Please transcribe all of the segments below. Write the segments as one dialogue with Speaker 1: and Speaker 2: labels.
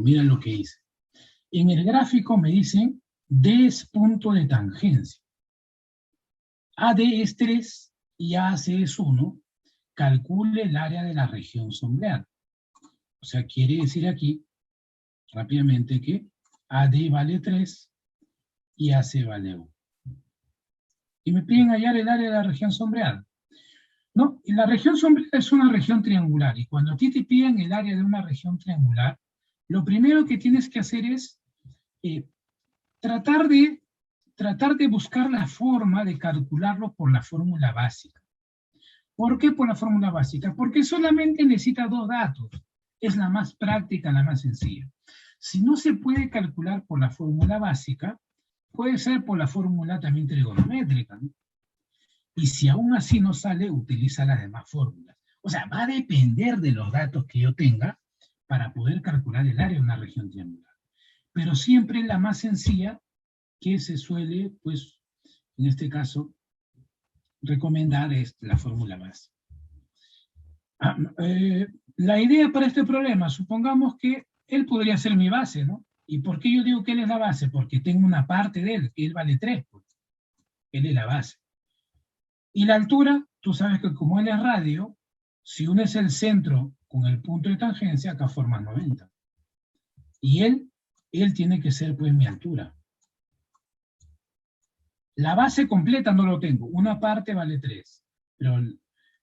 Speaker 1: mira lo que hice. En el gráfico me dicen D es punto de tangencia. AD es 3 y AC es 1. Calcule el área de la región sombreada. O sea, quiere decir aquí, rápidamente, que AD vale 3 y AC vale 1. Y me piden hallar el área de la región sombreada. No, y la región sombreada es una región triangular, y cuando a ti te piden el área de una región triangular, lo primero que tienes que hacer es tratar de buscar la forma de calcularlo por la fórmula básica. ¿Por qué por la fórmula básica? Porque solamente necesita dos datos. Es la más práctica, la más sencilla. Si no se puede calcular por la fórmula básica, puede ser por la fórmula también trigonométrica, ¿no? Y si aún así no sale, utiliza las demás fórmulas. O sea, va a depender de los datos que yo tenga para poder calcular el área de una región triangular. Pero siempre la más sencilla que se suele, pues, en este caso, recomendar es la fórmula básica. La idea para este problema, supongamos que él podría ser mi base, ¿no? ¿Y por qué yo digo que él es la base? Porque tengo una parte de él, que él vale 3, pues. Él es la base. Y la altura, tú sabes que como él es radio, si unes el centro con el punto de tangencia, acá formas 90. Y él tiene que ser, pues, mi altura. La base completa no lo tengo, una parte vale 3, pero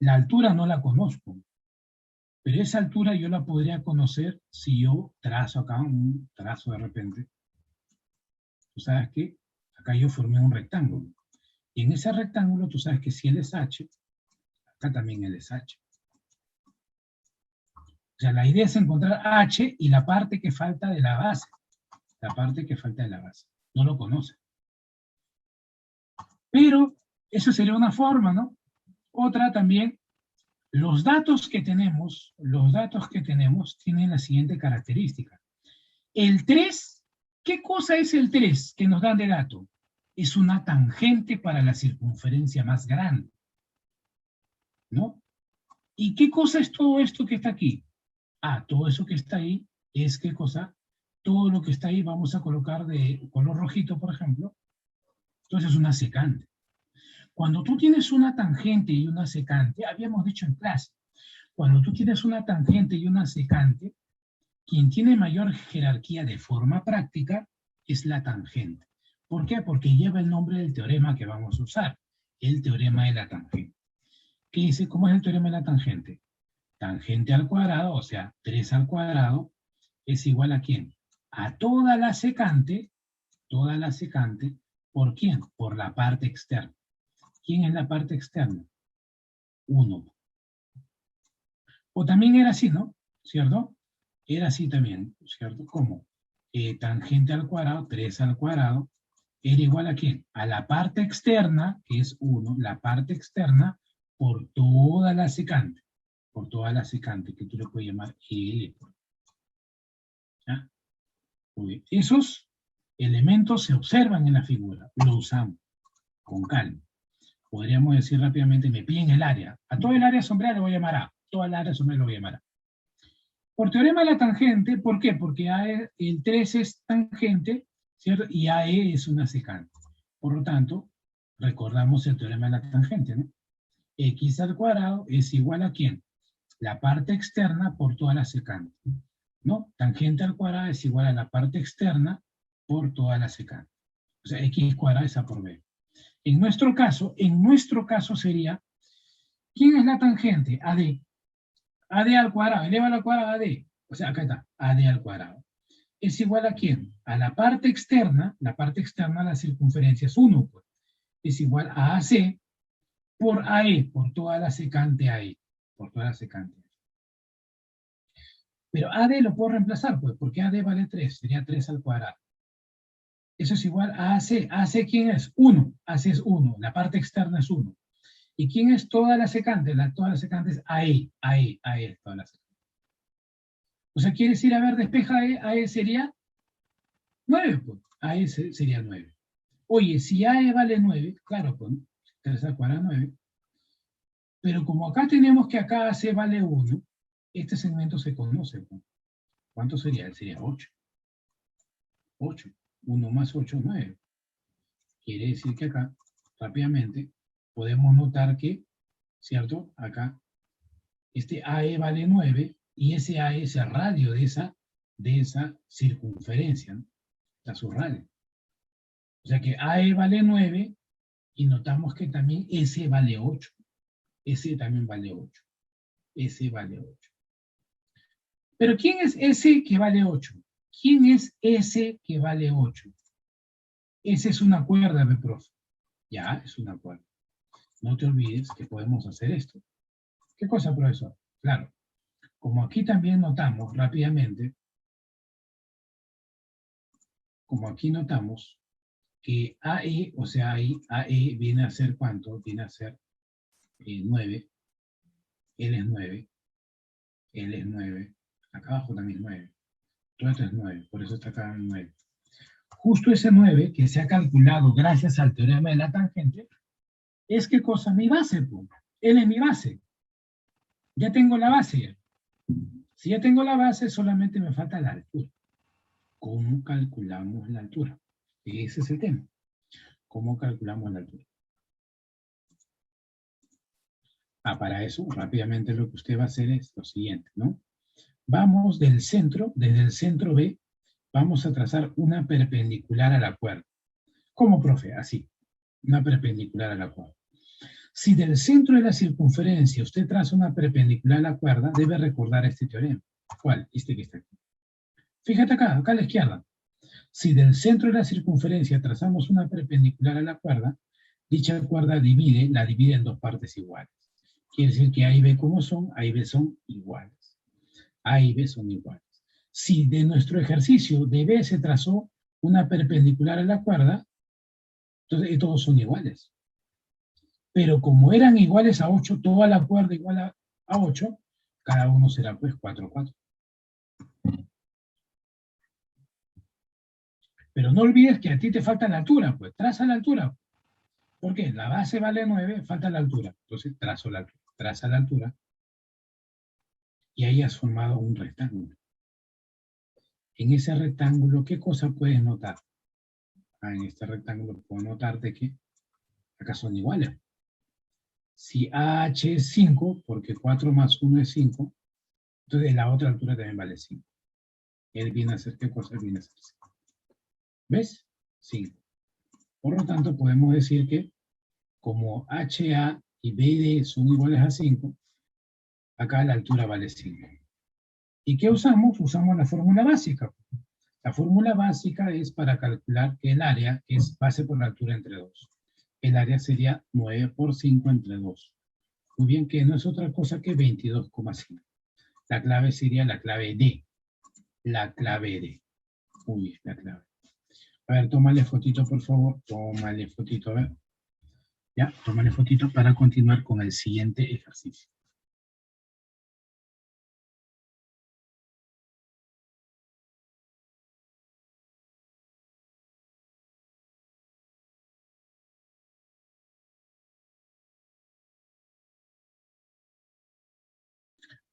Speaker 1: la altura no la conozco. Pero esa altura yo la podría conocer si yo trazo acá un trazo de repente. Tú sabes que acá yo formé un rectángulo. Y en ese rectángulo tú sabes que si él es H, acá también él es H. O sea, la idea es encontrar H y la parte que falta de la base. La parte que falta de la base. No lo conoce. Pero eso sería una forma, ¿no? Otra también, los datos que tenemos tienen la siguiente característica. El 3, ¿qué cosa es el 3 que nos dan de dato? Es una tangente para la circunferencia más grande, ¿no? ¿Y qué cosa es todo esto que está aquí? Ah, todo eso que está ahí es, ¿qué cosa? Todo lo que está ahí vamos a colocar de color rojito, por ejemplo. Entonces es una secante. Cuando tú tienes una tangente y una secante, habíamos dicho en clase, cuando tú tienes una tangente y una secante, quien tiene mayor jerarquía de forma práctica es la tangente. ¿Por qué? Porque lleva el nombre del teorema que vamos a usar, el teorema de la tangente. ¿Qué dice? ¿Cómo es el teorema de la tangente? Tangente al cuadrado, o sea, 3 al cuadrado, es igual a ¿quién? A toda la secante, ¿por quién? Por la parte externa. ¿Quién es la parte externa? 1. O también era así, ¿no? ¿Cierto? Era así también, ¿cierto? ¿Cómo? Tangente al cuadrado, 3 al cuadrado, era igual a ¿quién? A la parte externa, que es 1, la parte externa, por toda la secante. Por toda la secante, que tú le puedes llamar L. ¿Ya? Muy bien. Esos elementos se observan en la figura, lo usamos con calma. Podríamos decir rápidamente, me piden el área. A todo el área sombreada le voy a llamar A. Toda el área sombreada le voy a llamar A. Por teorema de la tangente, ¿por qué? Porque el 3 es tangente, ¿cierto? Y AE es una secante. Por lo tanto, recordamos el teorema de la tangente, ¿no? X al cuadrado es igual a ¿quién? La parte externa por toda la secante, ¿no? Tangente al cuadrado es igual a la parte externa por toda la secante. O sea, X cuadrado es A por B. En nuestro caso sería, ¿quién es la tangente? AD. AD al cuadrado, eleva al cuadrado AD. O sea, acá está, AD al cuadrado. ¿Es igual a quién? A la parte externa, la circunferencia es 1, pues. Es igual a AC por AE, por toda la secante AE. Por toda la secante. Pero AD lo puedo reemplazar, pues, porque AD vale 3, sería 3 al cuadrado. Eso es igual a AC. AC, ¿quién es? 1. AC es 1, la parte externa es 1. ¿Y quién es toda la secante? Toda la secante es AE, AE es toda la secante. O sea, ¿quieres ir a ver, despeja AE? AE sería 9, pues. AE sería 9. Oye, si AE vale 9, claro, pues, 3 al cuadrado 9. Pero como acá tenemos que acá AC vale 1, este segmento se conoce, pues. ¿Cuánto sería? Sería 8. 8. 1 más 8, 9. Quiere decir que acá, rápidamente, podemos notar que, ¿cierto? Acá, este AE vale 9 y ese AE es el radio de esa circunferencia, ¿no? La subradio. O sea que AE vale 9 y notamos que también S vale 8. S también vale 8. S vale 8. Pero ¿quién es S que vale 8? ¿Quién es S que vale 8? S es una cuerda, mi profe. Ya, es una cuerda. No te olvides que podemos hacer esto. ¿Qué cosa, profesor? Claro, como aquí también notamos rápidamente, como aquí notamos que AE, o sea, ahí AE viene a ser ¿cuánto? Viene a ser 9, L es 9, L es 9, acá abajo también es 9, todo esto es 9, por eso está acá en 9. Justo ese 9 que se ha calculado gracias al teorema de la tangente, es ¿qué cosa? Mi base, pues. L es mi base. Ya tengo la base ya. Si ya tengo la base, solamente me falta la altura. ¿Cómo calculamos la altura? Ese es el tema. ¿Cómo calculamos la altura? Para eso, rápidamente lo que usted va a hacer es lo siguiente, ¿no? Vamos del centro, desde el centro B, vamos a trazar una perpendicular a la cuerda. ¿Cómo, profe? Así, una perpendicular a la cuerda. Si del centro de la circunferencia usted traza una perpendicular a la cuerda, debe recordar este teorema. ¿Cuál? Este que está aquí. Fíjate acá a la izquierda. Si del centro de la circunferencia trazamos una perpendicular a la cuerda, dicha cuerda la divide en dos partes iguales. Quiere decir que A y B como son, A y B son iguales. A y B son iguales. Si de nuestro ejercicio de B se trazó una perpendicular a la cuerda, entonces todos son iguales. Pero como eran iguales a 8, toda la cuerda igual a 8, cada uno será pues 4, 4. Pero no olvides que a ti te falta la altura, pues traza la altura. ¿Por qué? La base vale 9, falta la altura. Entonces trazo la altura, traza la altura. Y ahí has formado un rectángulo. En ese rectángulo, ¿qué cosa puedes notar? En este rectángulo puedo notar de que acá son iguales. Si AH es 5, porque 4 más 1 es 5, entonces la otra altura también vale 5. Él viene a ser, ¿qué cosa? Él viene a ser 5. ¿Ves? 5. Por lo tanto, podemos decir que como HA y BD son iguales a 5, acá la altura vale 5. ¿Y qué usamos? Usamos la fórmula básica. La fórmula básica es para calcular que el área es base por la altura entre 2. El área sería 9 por 5 entre 2. Muy bien, que no es otra cosa que 22,5. La clave sería la clave D. La clave D. Muy bien, la clave. A ver, tómale fotito, por favor. Tómale fotito, a ver. Ya, tómale fotito para continuar con el siguiente ejercicio.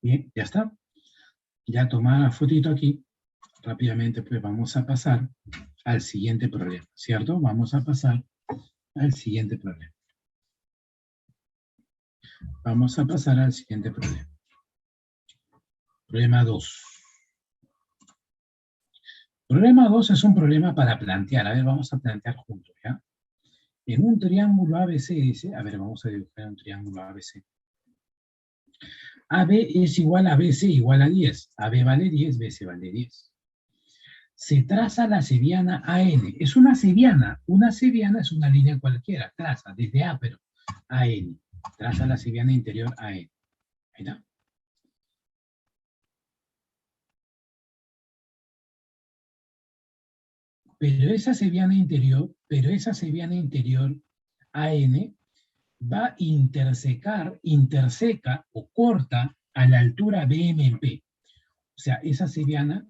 Speaker 1: Bien, ya está. Ya tomada la fotito aquí. Rápidamente, pues vamos a pasar al siguiente problema, ¿cierto? Vamos a pasar al siguiente problema. Vamos a pasar al siguiente problema. Problema 2. Problema 2 es un problema para plantear. A ver, vamos a plantear juntos, ¿ya? En un triángulo ABC dice, a ver, vamos a dibujar un triángulo ABC. AB es igual a BC igual a 10. AB vale 10, BC vale 10. Se traza la cebiana AN. Es una cebiana. Una cebiana es una línea cualquiera. Traza desde A, pero AN. Traza la cebiana interior AN. Ahí está. Pero esa cebiana interior AN va a interseca o corta a la altura BM en P. O sea, esa cebiana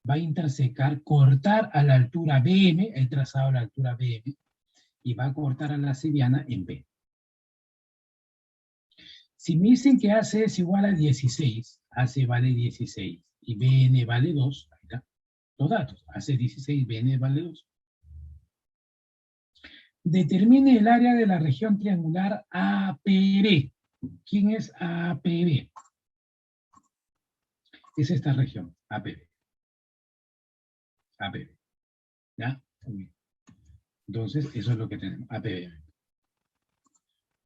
Speaker 1: va a intersecar, cortar a la altura BM, el trazado a la altura BM, y va a cortar a la cebiana en B. Si me dicen que AC es igual a 16, AC vale 16, Y BN vale 2, ahí está, los datos. AC 16, BN vale 2. Determine el área de la región triangular APB. ¿Quién es APB? Es esta región, APB. APB. ¿Ya? Muy bien. Entonces, eso es lo que tenemos, APB.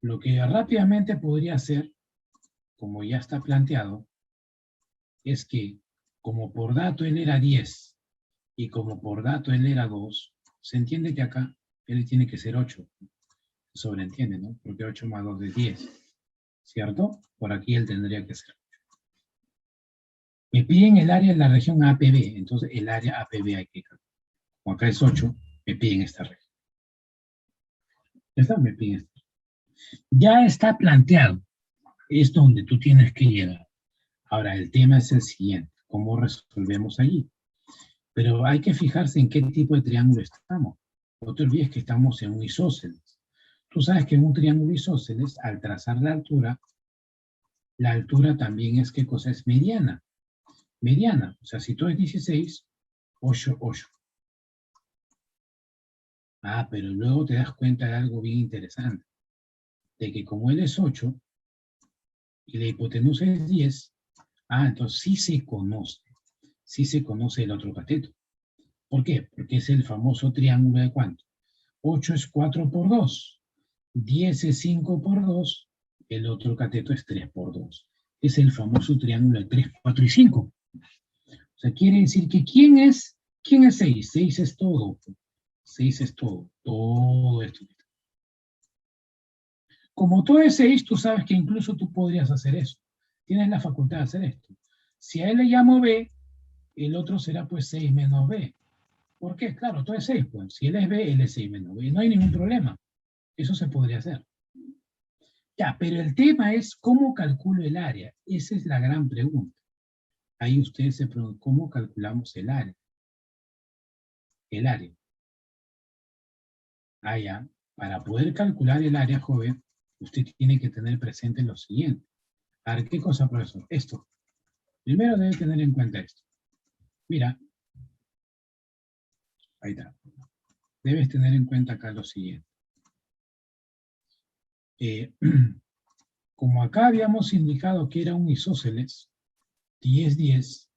Speaker 1: Lo que rápidamente podría hacer, como ya está planteado, es que como por dato él era 10 y como por dato él era 2, se entiende que acá él tiene que ser 8. Se sobreentiende, ¿no? Porque 8 más 2 es 10. ¿Cierto? Por aquí él tendría que ser 8. Me piden el área de la región APB, entonces el área APB hay que calcular. Como acá es 8, me piden esta región. ¿Esta? Me piden esta. Ya está planteado. Es donde tú tienes que llegar. Ahora, el tema es el siguiente. ¿Cómo resolvemos allí? Pero hay que fijarse en qué tipo de triángulo estamos. No te olvides que estamos en un isósceles. Tú sabes que en un triángulo isósceles, al trazar la altura también es, ¿qué cosa es? Mediana. Mediana. O sea, si todo es 16, 8, 8. Ah, pero luego te das cuenta de algo bien interesante. De que como él es 8 y la hipotenusa es 10, entonces sí se conoce el otro cateto. ¿Por qué? Porque es el famoso triángulo de ¿cuánto? 8 es 4 por 2, 10 es 5 por 2, el otro cateto es 3 por 2. Es el famoso triángulo de 3, 4 y 5. O sea, quiere decir que ¿quién es 6? 6 es todo. 6 es todo esto. Como todo es 6, tú sabes que incluso tú podrías hacer eso. Tienes la facultad de hacer esto. Si a él le llamo B, el otro será pues 6 menos B. ¿Por qué? Claro, todo es 6, pues. Si él es B, él es 6 menos B. No hay ningún problema. Eso se podría hacer. Ya, pero el tema es cómo calculo el área. Esa es la gran pregunta. Ahí ustedes se preguntan, ¿cómo calculamos el área? El área. Ya. Para poder calcular el área, joven, usted tiene que tener presente lo siguiente. A ver, ¿qué cosa, profesor? Esto. Primero debe tener en cuenta esto. Mira. Ahí está. Debes tener en cuenta acá lo siguiente. Como acá habíamos indicado que era un isósceles, 10, 10,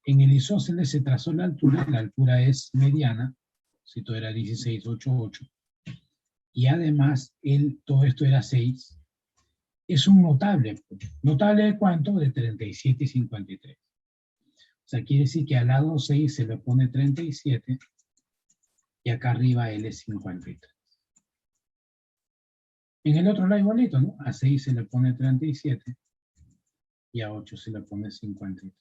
Speaker 1: en el isósceles se trazó la altura es mediana, si todo era 16, 8, 8, y además todo esto era 6, es un notable. ¿Notable de cuánto? De 37 y 53. O sea, quiere decir que al lado 6 se le pone 37 y acá arriba L es 53. En el otro lado igualito, ¿no? A 6 se le pone 37 y a 8 se le pone 53.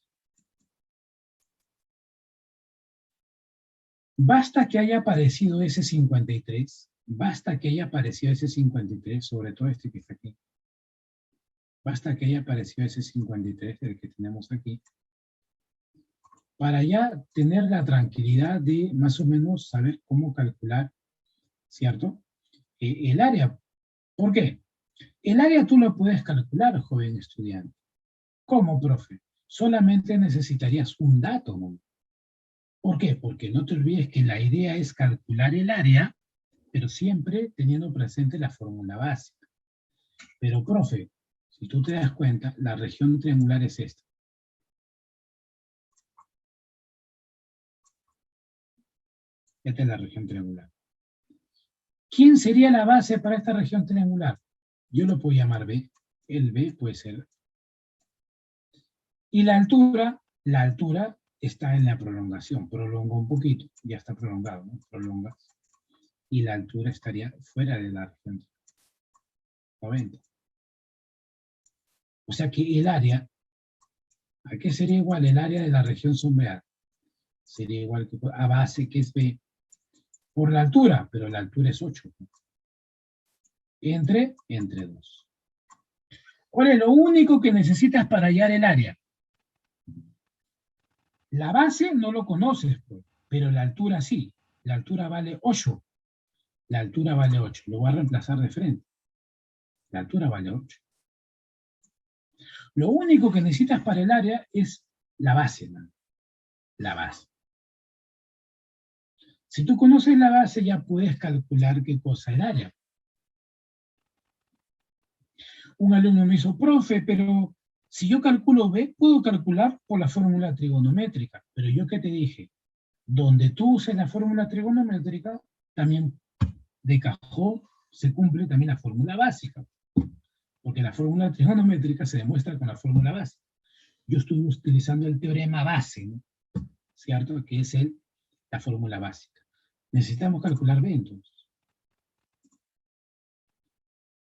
Speaker 1: Basta que haya aparecido ese 53, basta que haya aparecido ese 53, sobre todo este que está aquí. Basta que haya aparecido ese 53, el que tenemos aquí, para ya tener la tranquilidad de más o menos saber cómo calcular, ¿cierto? El área. ¿Por qué? El área tú lo puedes calcular, joven estudiante. ¿Cómo, profe? Solamente necesitarías un dato, ¿no? ¿Por qué? Porque no te olvides que la idea es calcular el área, pero siempre teniendo presente la fórmula básica. Pero, profe, si tú te das cuenta, la región triangular es esta. Esta es la región triangular. ¿Quién sería la base para esta región triangular? Yo lo puedo llamar B. El B puede ser. Y la altura está en la prolongación. Prolonga un poquito, ya está prolongado, ¿no? Prolonga. Y la altura estaría fuera de la región 90. O sea que el área, ¿a qué sería igual? El área de la región sombreada. Sería igual que a base, que es B, por la altura, pero la altura es 8. Entre 2. ¿Cuál es lo único que necesitas para hallar el área? La base no lo conoces, pues, pero la altura sí. La altura vale 8. La altura vale 8. Lo voy a reemplazar de frente. La altura vale 8. Lo único que necesitas para el área es La base, ¿no? La base. Si tú conoces la base, ya puedes calcular qué cosa es el área. Un alumno me hizo, profe, pero si yo calculo B, puedo calcular por la fórmula trigonométrica. Pero yo qué te dije, donde tú uses la fórmula trigonométrica, también de cajón se cumple también la fórmula básica. Porque la fórmula trigonométrica se demuestra con la fórmula básica. Yo estoy utilizando el teorema base, ¿no? ¿Cierto? Que es la fórmula básica. Necesitamos calcular B entonces.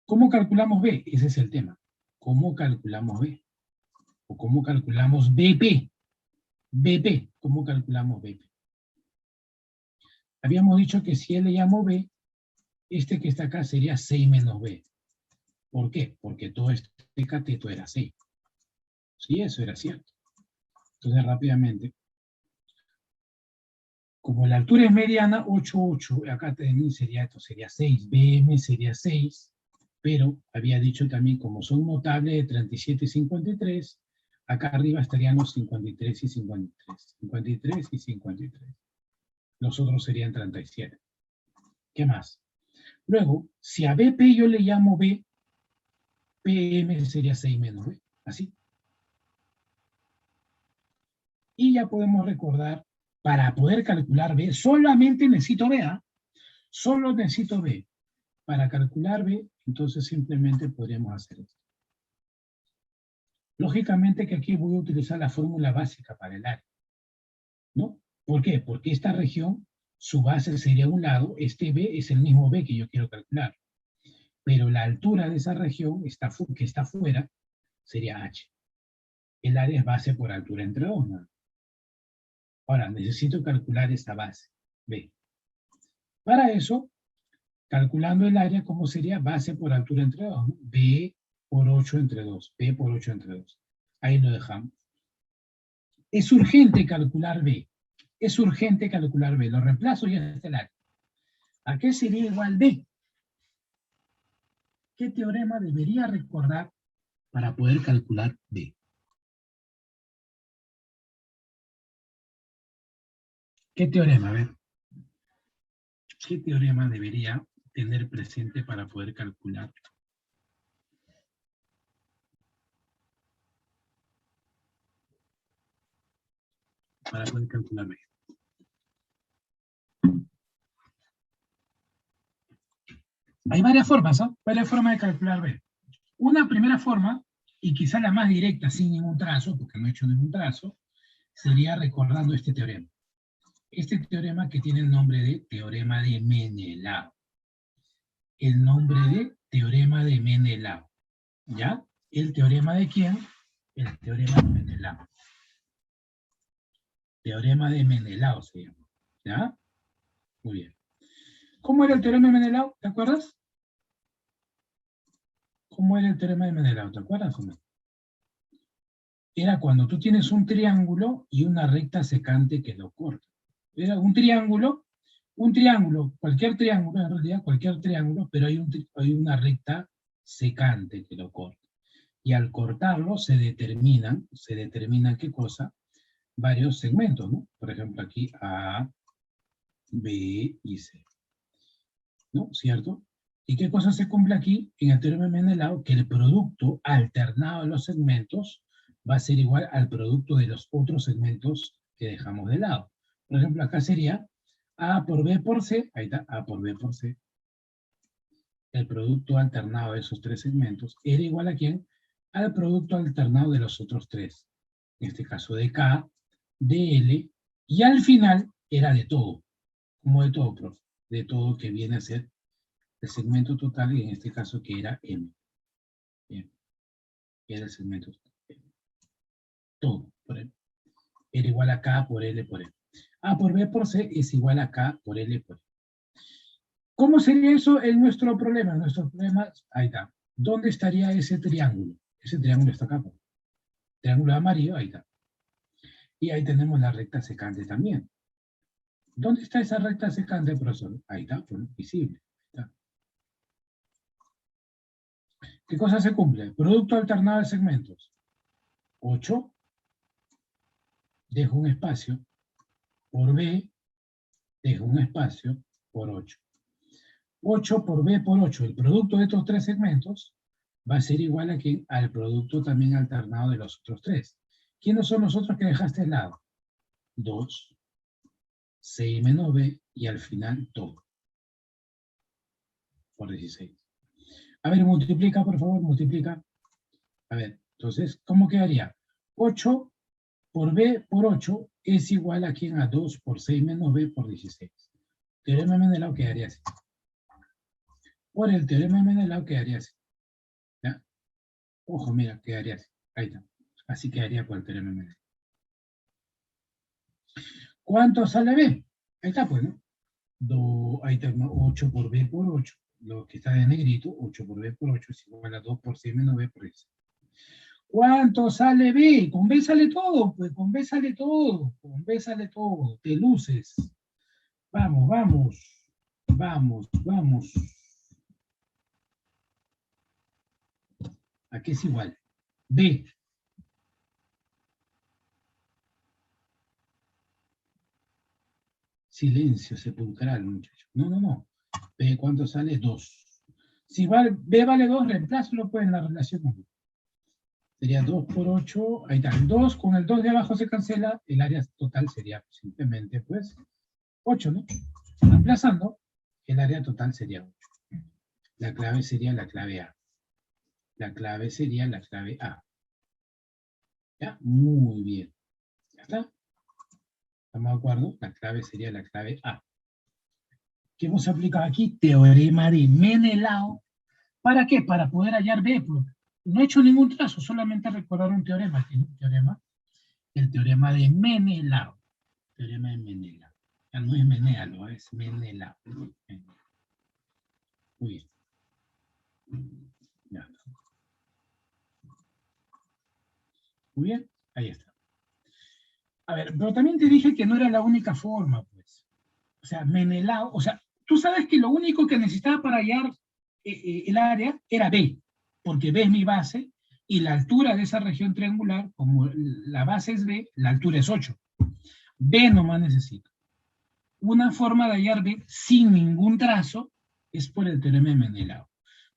Speaker 1: ¿Cómo calculamos B? Ese es el tema. ¿Cómo calculamos B? ¿O cómo calculamos BP? BP, ¿cómo calculamos BP? Habíamos dicho que si le llamo B, este que está acá sería 6 menos B. ¿Por qué? Porque todo este cateto era 6. Sí, eso era cierto. Entonces, rápidamente, como la altura es mediana, 8, 8, acá también sería, esto sería 6, BM sería 6, pero había dicho también, como son notables de 37 y 53, acá arriba estarían los 53 y 53. 53 y 53. Los otros serían 37. ¿Qué más? Luego, si a BP yo le llamo B, PM sería 6 menos B. Así. Y ya podemos recordar, para poder calcular B, solamente necesito B, ¿ah? Solo necesito B. Para calcular B, entonces simplemente podríamos hacer esto. Lógicamente que aquí voy a utilizar la fórmula básica para el área, ¿no? ¿Por qué? Porque esta región, su base sería un lado, este B es el mismo B que yo quiero calcular, pero la altura de esa región que está fuera sería H. El área es base por altura entre dos, ¿no? Ahora, necesito calcular esta base, B. Para eso, calculando el área, ¿cómo sería? Base por altura entre 2, ¿no? B por 8 entre 2, B por 8 entre 2. Ahí lo dejamos. Es urgente calcular B. Es urgente calcular B. Lo reemplazo y está el área. ¿A qué sería igual B? ¿Qué teorema debería recordar para poder calcular B? ¿Qué teorema? A ver. ¿Qué teorema debería tener presente para poder calcular? Para poder calcular B. Hay varias formas, ¿no? Varias formas de calcular B. Una primera forma, y quizá la más directa, sin ningún trazo, porque no he hecho ningún trazo, sería recordando este teorema. Este teorema que tiene el nombre de teorema de Menelao. El nombre de teorema de Menelao. ¿Ya? ¿El teorema de quién? El teorema de Menelao. Teorema de Menelao se llama. ¿Ya? Muy bien. ¿Cómo era el teorema de Menelao? ¿Te acuerdas? ¿Cómo era el teorema de Menelao? ¿Te acuerdas o no? Era cuando tú tienes un triángulo y una recta secante que lo corta. Era un triángulo, cualquier triángulo, en realidad cualquier triángulo, pero hay una recta secante que lo corta. Y al cortarlo se determinan ¿qué cosa? Varios segmentos, ¿no? Por ejemplo, aquí A, B y C. ¿No? ¿Cierto? ¿Y qué cosa se cumple aquí? En el teorema de Menelao, que el producto alternado de los segmentos va a ser igual al producto de los otros segmentos que dejamos de lado. Por ejemplo, acá sería A por B por C, ahí está, A por B por C. El producto alternado de esos tres segmentos era igual a ¿quién? Al producto alternado de los otros tres. En este caso de K, de L, y al final era de todo. ¿Cómo de todo, profe? De todo que viene a ser el segmento total, y en este caso que era M. Bien, era el segmento total. Todo por M. Era igual a K por L por M. A por B por C es igual a K por L por M. ¿Cómo sería eso en nuestro problema? Nuestro problema, ahí está. ¿Dónde estaría ese triángulo? Ese triángulo está acá. Triángulo amarillo, ahí está. Y ahí tenemos la recta secante también. ¿Dónde está esa recta secante, profesor? Ahí está, visible. Ahí está. ¿Qué cosa se cumple? Producto alternado de segmentos. 8 dejo un espacio, por B, dejo un espacio, por 8. 8 por B por 8, el producto de estos tres segmentos va a ser igual aquí al producto también alternado de los otros tres. ¿Quiénes son los otros que dejaste al lado? 2, 6 menos B y al final todo. Por 16. A ver, multiplica, por favor, multiplica. A ver, entonces, ¿cómo quedaría? 8 por B por 8 es igual a ¿quién? A 2 por 6 menos B por 16. Teorema de Menelao quedaría así. Por el teorema de Menelao quedaría así. ¿Ya? Ojo, mira, quedaría así. Ahí está. Así quedaría por el teorema de Menelao. ¿Cuánto sale B? Ahí está, pues, ¿no? Ahí está, 8 por B por 8. Lo que está de negrito, 8 por B por 8 es igual a 2 por 6 menos B por 16. ¿Cuánto sale B? Con B sale todo, pues con B sale todo, con B sale todo, te luces. Vamos, vamos, vamos, vamos. ¿A qué es igual? B. Silencio sepulcral, muchachos. No, no, no. B, ¿cuánto sale? 2. Si B vale 2, reemplázalo pues en la relación 1. Sería 2 por 8, ahí está, 2, con el 2 de abajo se cancela, el área total sería simplemente, pues, 8, ¿no? Reemplazando, el área total sería 8. La clave sería la clave A. La clave sería la clave A. ¿Ya? Muy bien. ¿Ya está? ¿Estamos de acuerdo? La clave sería la clave A. ¿Qué hemos aplicado aquí? Teorema de Menelao. ¿Para qué? Para poder hallar B. No he hecho ningún trazo, solamente recordar un teorema. ¿Qué es un teorema? El teorema de Menelao. Teorema de Menelao. Ya no es Menéalo, es Menelao. Muy bien. Ya. Muy bien, ahí está. A ver, pero también te dije que no era la única forma, pues. O sea, Menelao, o sea, tú sabes que lo único que necesitaba para hallar el área era B, porque B es mi base, y la altura de esa región triangular, como la base es B, la altura es 8. B nomás necesito. Una forma de hallar B sin ningún trazo es por el teorema de Menelao.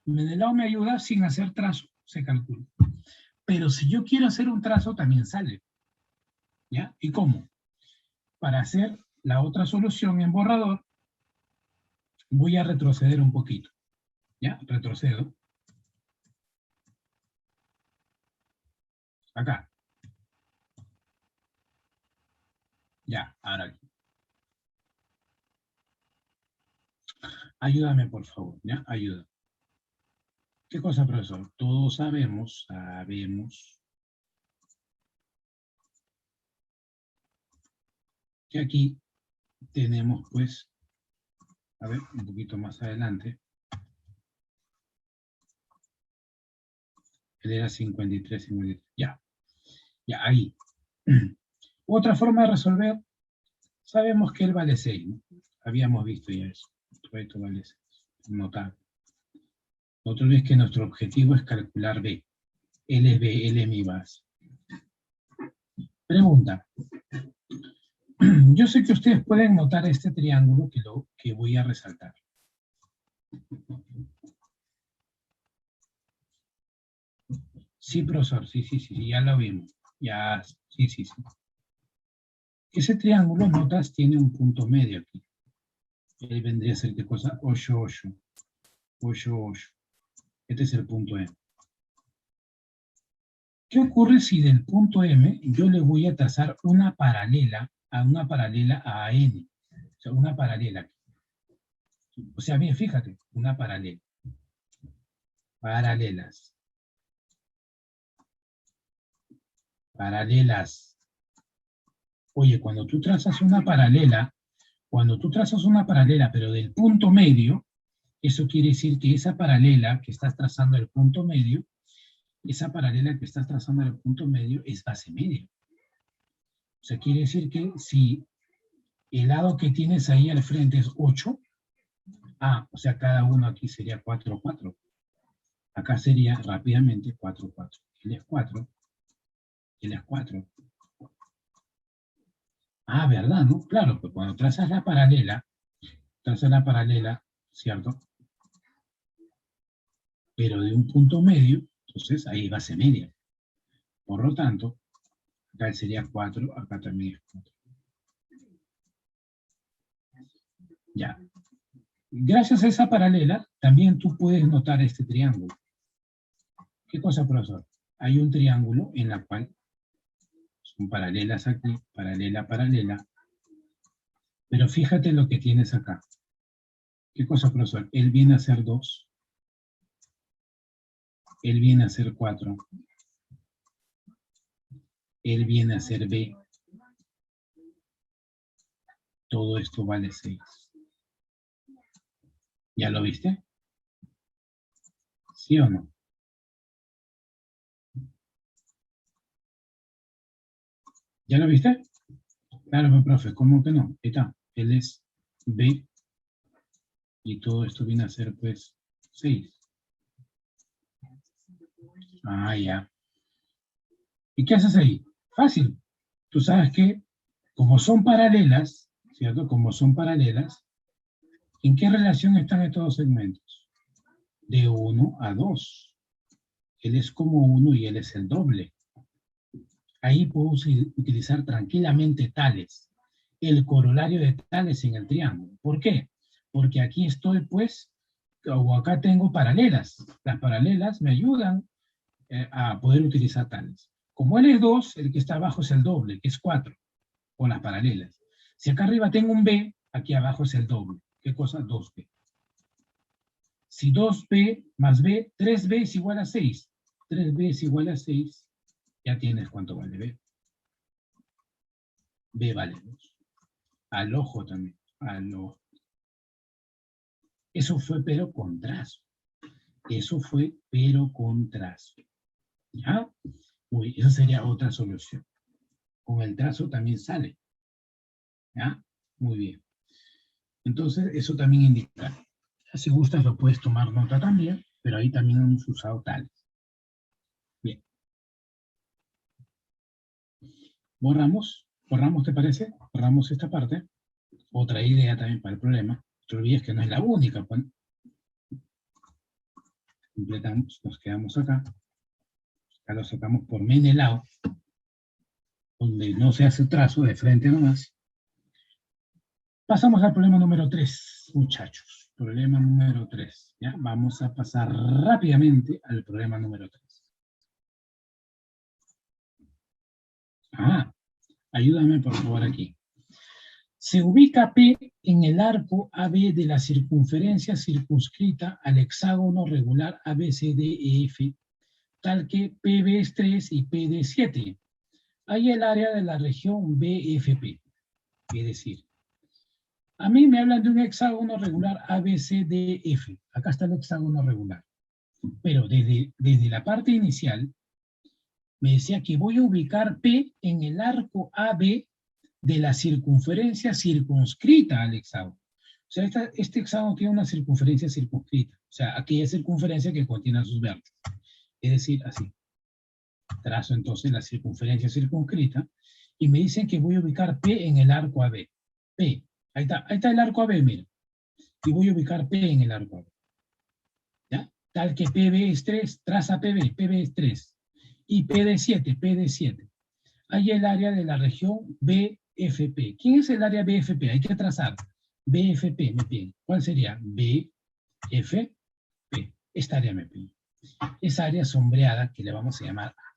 Speaker 1: Menelao me ayuda sin hacer trazo, se calcula. Pero si yo quiero hacer un trazo, también sale. ¿Ya? ¿Y cómo? Para hacer la otra solución en borrador, voy a retroceder un poquito. ¿Ya? Retrocedo. Acá. Ya, ahora aquí. Ayúdame, por favor. ¿Ya? Ayuda. ¿Qué cosa, profesor? Todos sabemos que aquí tenemos, pues, a ver, un poquito más adelante. Él era 53, 53. Ya. Ya, ahí. Otra forma de resolver, sabemos que él vale 6, ¿no? Habíamos visto ya eso. Esto vale 6. Notable. No te olvides que nuestro objetivo es calcular B. Él es B, él es mi base. Pregunta. Yo sé que ustedes pueden notar este triángulo que voy a resaltar. Sí, profesor, sí, ya lo vimos. Ya, sí. Ese triángulo, notas, tiene un punto medio aquí. Él vendría a ser qué cosa, 8, 8. 8, 8. Este es el punto M. ¿Qué ocurre si del punto M yo le voy a trazar una paralela a N? O sea, una paralela aquí. O sea, bien, fíjate, una paralela. Paralelas. Paralelas. Oye, cuando tú trazas una paralela, pero del punto medio, eso quiere decir que esa paralela que estás trazando el punto medio, esa paralela que estás trazando el punto medio es base media. O sea, quiere decir que si el lado que tienes ahí al frente es 8, o sea, cada uno aquí sería 4, 4. Acá sería rápidamente 4, 4. Él es 4. Él es 4. Ah, ¿verdad, no? Claro, pues cuando trazas la paralela, ¿cierto? Pero de un punto medio, entonces ahí base media. Por lo tanto, acá sería 4, acá también es 4. Ya. Gracias a esa paralela, también tú puedes notar este triángulo. ¿Qué cosa, profesor? Hay un triángulo en la cual son paralelas aquí, paralela, paralela. Pero fíjate lo que tienes acá. ¿Qué cosa, profesor? Él viene a ser 2. Él viene a ser 4. Él viene a ser B. Todo esto vale 6. ¿Ya lo viste? ¿Sí o no? ¿Ya lo viste? Claro, pues, profe, ¿cómo que no? Ahí está. Él es B y todo esto viene a ser, pues, 6. Ah, ya. ¿Y qué haces ahí? Fácil. Tú sabes que, como son paralelas, ¿cierto? Como son paralelas, ¿en qué relación están estos dos segmentos? De 1 a 2. Él es como 1 y él es el doble. Ahí puedo utilizar tranquilamente tales, el corolario de tales en el triángulo. ¿Por qué? Porque aquí estoy, pues, o acá tengo paralelas. Las paralelas me ayudan a poder utilizar tales. Como él es 2, el que está abajo es el doble, que es 4, o las paralelas. Si acá arriba tengo un B, aquí abajo es el doble. ¿Qué cosa? 2B. Si 2B más B, 3B es igual a 6. 3B es igual a 6, ya tienes cuánto vale B. B vale 2. Al ojo también, al ojo. Eso fue pero con trazo. Eso fue pero con trazo. ¿Ya? Uy, esa sería otra solución. Con el trazo también sale. ¿Ya? Muy bien. Entonces, eso también indica. Si gustas, lo puedes tomar nota también, pero ahí también hemos usado tales. Bien. Borramos, ¿te parece? Borramos esta parte. Otra idea también para el problema. No te olvides que no es la única. Pues. Completamos, nos quedamos acá. Acá lo sacamos por Menelao, donde no se hace trazo de frente nomás. Pasamos al problema número 3, muchachos. Problema número 3. ¿Ya? Vamos a pasar rápidamente al problema número 3. Ayúdame por favor aquí. Se ubica P en el arco AB de la circunferencia circunscrita al hexágono regular ABCDEF, tal que PB es 3 y PD es 7. Hay el área de la región BFP. Es decir, a mí me hablan de un hexágono regular ABCDF. Acá está el hexágono regular. Pero desde la parte inicial, me decía que voy a ubicar P en el arco AB de la circunferencia circunscrita al hexágono. O sea, este hexágono tiene una circunferencia circunscrita. O sea, aquella circunferencia que contiene sus vértices. Es decir, así. Trazo entonces la circunferencia circunscrita y me dicen que voy a ubicar P en el arco AB. P. Ahí está el arco AB, mira. Y voy a ubicar P en el arco AB. ¿Ya? Tal que PB es 3, traza PB, PB es 3. Y PD es 7, PD es 7. Hay el área de la región BFP. ¿Quién es el área BFP? Hay que trazar. BFP, me piden. ¿Cuál sería? BFP. Esta área me piden. Esa área sombreada que le vamos a llamar A.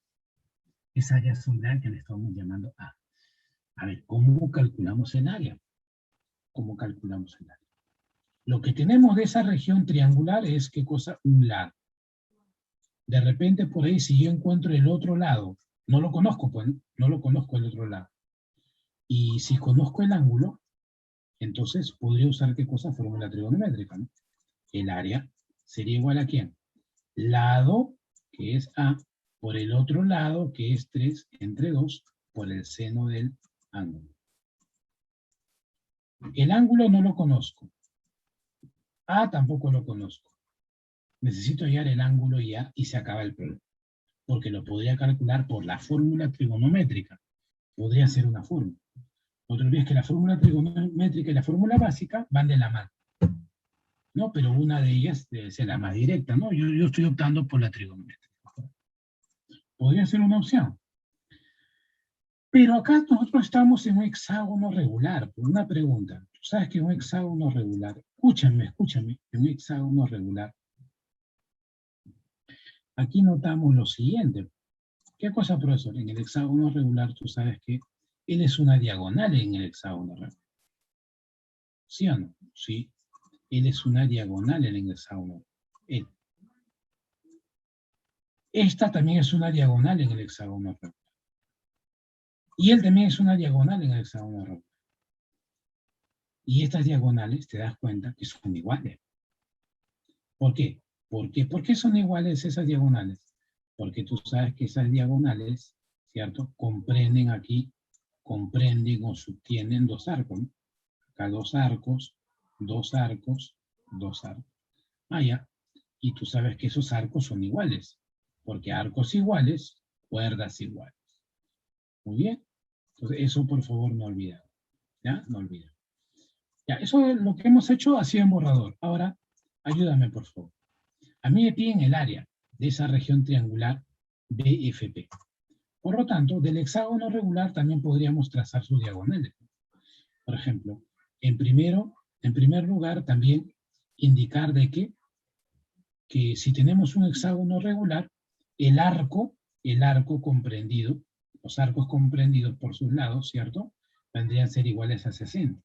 Speaker 1: Esa área sombreada que le estamos llamando A. A ver, ¿cómo calculamos el área? ¿Cómo calculamos el área? Lo que tenemos de esa región triangular es, ¿qué cosa? Un lado. De repente por ahí, si yo encuentro el otro lado, no lo conozco, pues, no lo conozco el otro lado. Y si conozco el ángulo, entonces podría usar qué cosa, fórmula trigonométrica, ¿no? El área sería igual a ¿quién? Lado, que es A, por el otro lado, que es 3 entre 2, por el seno del ángulo. El ángulo no lo conozco. A tampoco lo conozco. Necesito hallar el ángulo ya y se acaba el problema. Porque lo podría calcular por la fórmula trigonométrica. Podría ser una fórmula. No te olvides que la fórmula trigonométrica y la fórmula básica van de la mano, ¿no? Pero una de ellas debe ser la más directa, ¿no? Yo estoy optando por la trigonométrica. Podría ser una opción. Pero acá nosotros estamos en un hexágono regular, por una pregunta. Tú sabes que un hexágono regular, escúchame, en un hexágono regular, aquí notamos lo siguiente. ¿Qué cosa, profesor? En el hexágono regular tú sabes que él es una diagonal en el hexágono regular. ¿Sí o no? Sí. Él es una diagonal en el hexágono. Él. Esta también es una diagonal en el hexágono regular. Y él también es una diagonal en el hexágono regular. Y estas diagonales, te das cuenta que son iguales. ¿Por qué? ¿Por qué son iguales esas diagonales? Porque tú sabes que esas diagonales, ¿cierto? Comprenden o subtienen dos arcos, ¿no? Acá dos arcos, dos arcos, dos arcos. Ah, ya. Y tú sabes que esos arcos son iguales. Porque arcos iguales, cuerdas iguales. Muy bien. Entonces, eso por favor no olviden. ¿Ya? No olviden. Ya, eso es lo que hemos hecho así en borrador. Ahora, ayúdame por favor. A mí me piden el área de esa región triangular BFP. Por lo tanto, del hexágono regular también podríamos trazar sus diagonales. Por ejemplo, en primer lugar también indicar de que si tenemos un hexágono regular, el arco comprendido, los arcos comprendidos por sus lados, ¿cierto? Vendrían a ser iguales a 60.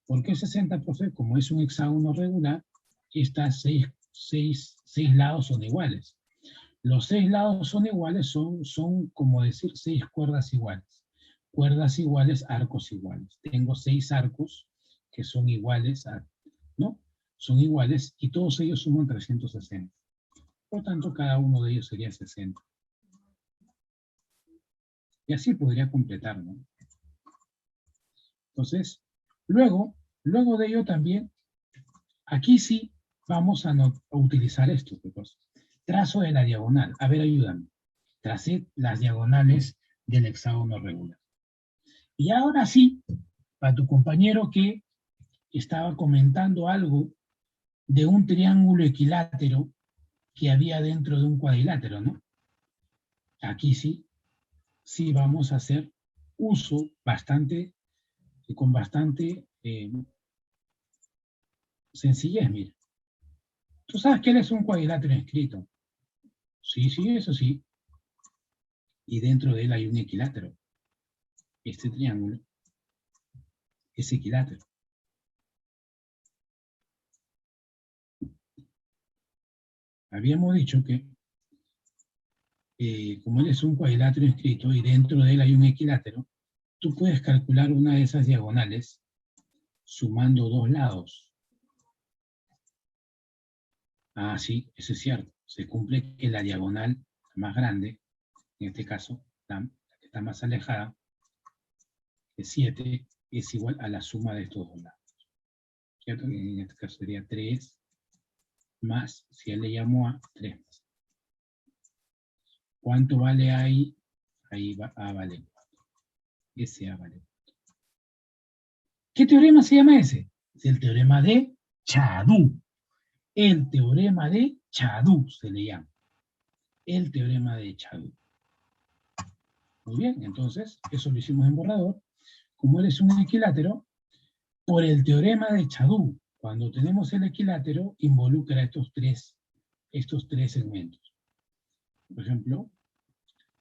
Speaker 1: ¿Por qué 60, profe? Como es un hexágono regular, estas seis lados son iguales. Los 6 lados son iguales, son como decir 6 cuerdas iguales. Cuerdas iguales, arcos iguales. Tengo 6 arcos que son iguales, ¿no? Son iguales y todos ellos suman 360. Por tanto, cada uno de ellos sería 60. Y así podría completar, ¿no? Entonces, luego de ello también, aquí sí vamos a utilizar esto, pues. Trazo de la diagonal. A ver, ayúdame. Tracé las diagonales del hexágono regular. Y ahora sí, para tu compañero que estaba comentando algo de un triángulo equilátero que había dentro de un cuadrilátero, ¿no? Aquí sí vamos a hacer uso con bastante sencillez, mira. Tú sabes que él es un cuadrilátero inscrito. Sí, eso sí. Y dentro de él hay un equilátero. Este triángulo es equilátero. Habíamos dicho que como él es un cuadrilátero inscrito y dentro de él hay un equilátero, tú puedes calcular una de esas diagonales sumando dos lados. Ah, sí, eso es cierto. Se cumple que la diagonal más grande, en este caso, la que está más alejada, de 7, es igual a la suma de estos dos lados. ¿Cierto? En este caso sería 3 más, si él le llamó a 3 más. ¿Cuánto vale ahí? Ahí va A vale 4. Ese A vale 4. ¿Qué teorema se llama ese? Es el teorema de Chadú. El teorema de Chadú se le llama. El teorema de Chadú. Muy bien, entonces, eso lo hicimos en borrador. Como él es un equilátero, por el teorema de Chadú, cuando tenemos el equilátero, involucra estos tres segmentos. Por ejemplo,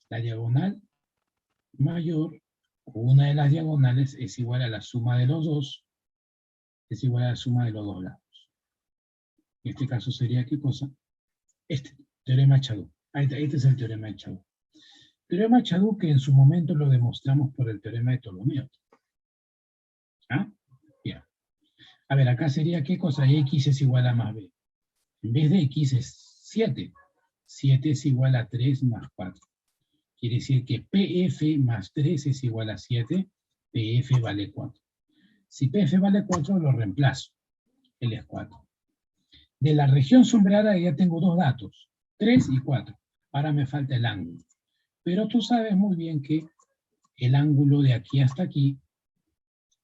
Speaker 1: la diagonal mayor, o una de las diagonales, es igual a la suma de los dos, es igual a la suma de los dos lados. En este caso sería, ¿qué cosa? Este, teorema de Chadú. Este es el teorema de Chadú. Teorema de Chadú que en su momento lo demostramos por el teorema de Ptolomeo. ¿Ah? Bien. A ver, acá sería, ¿qué cosa? X es igual a más B. En vez de X es 7. 7 es igual a 3 más 4. Quiere decir que PF más 3 es igual a 7. PF vale 4. Si PF vale 4, lo reemplazo. Él es 4. De la región sombreada ya tengo dos datos. 3 y 4. Ahora me falta el ángulo. Pero tú sabes muy bien que el ángulo de aquí hasta aquí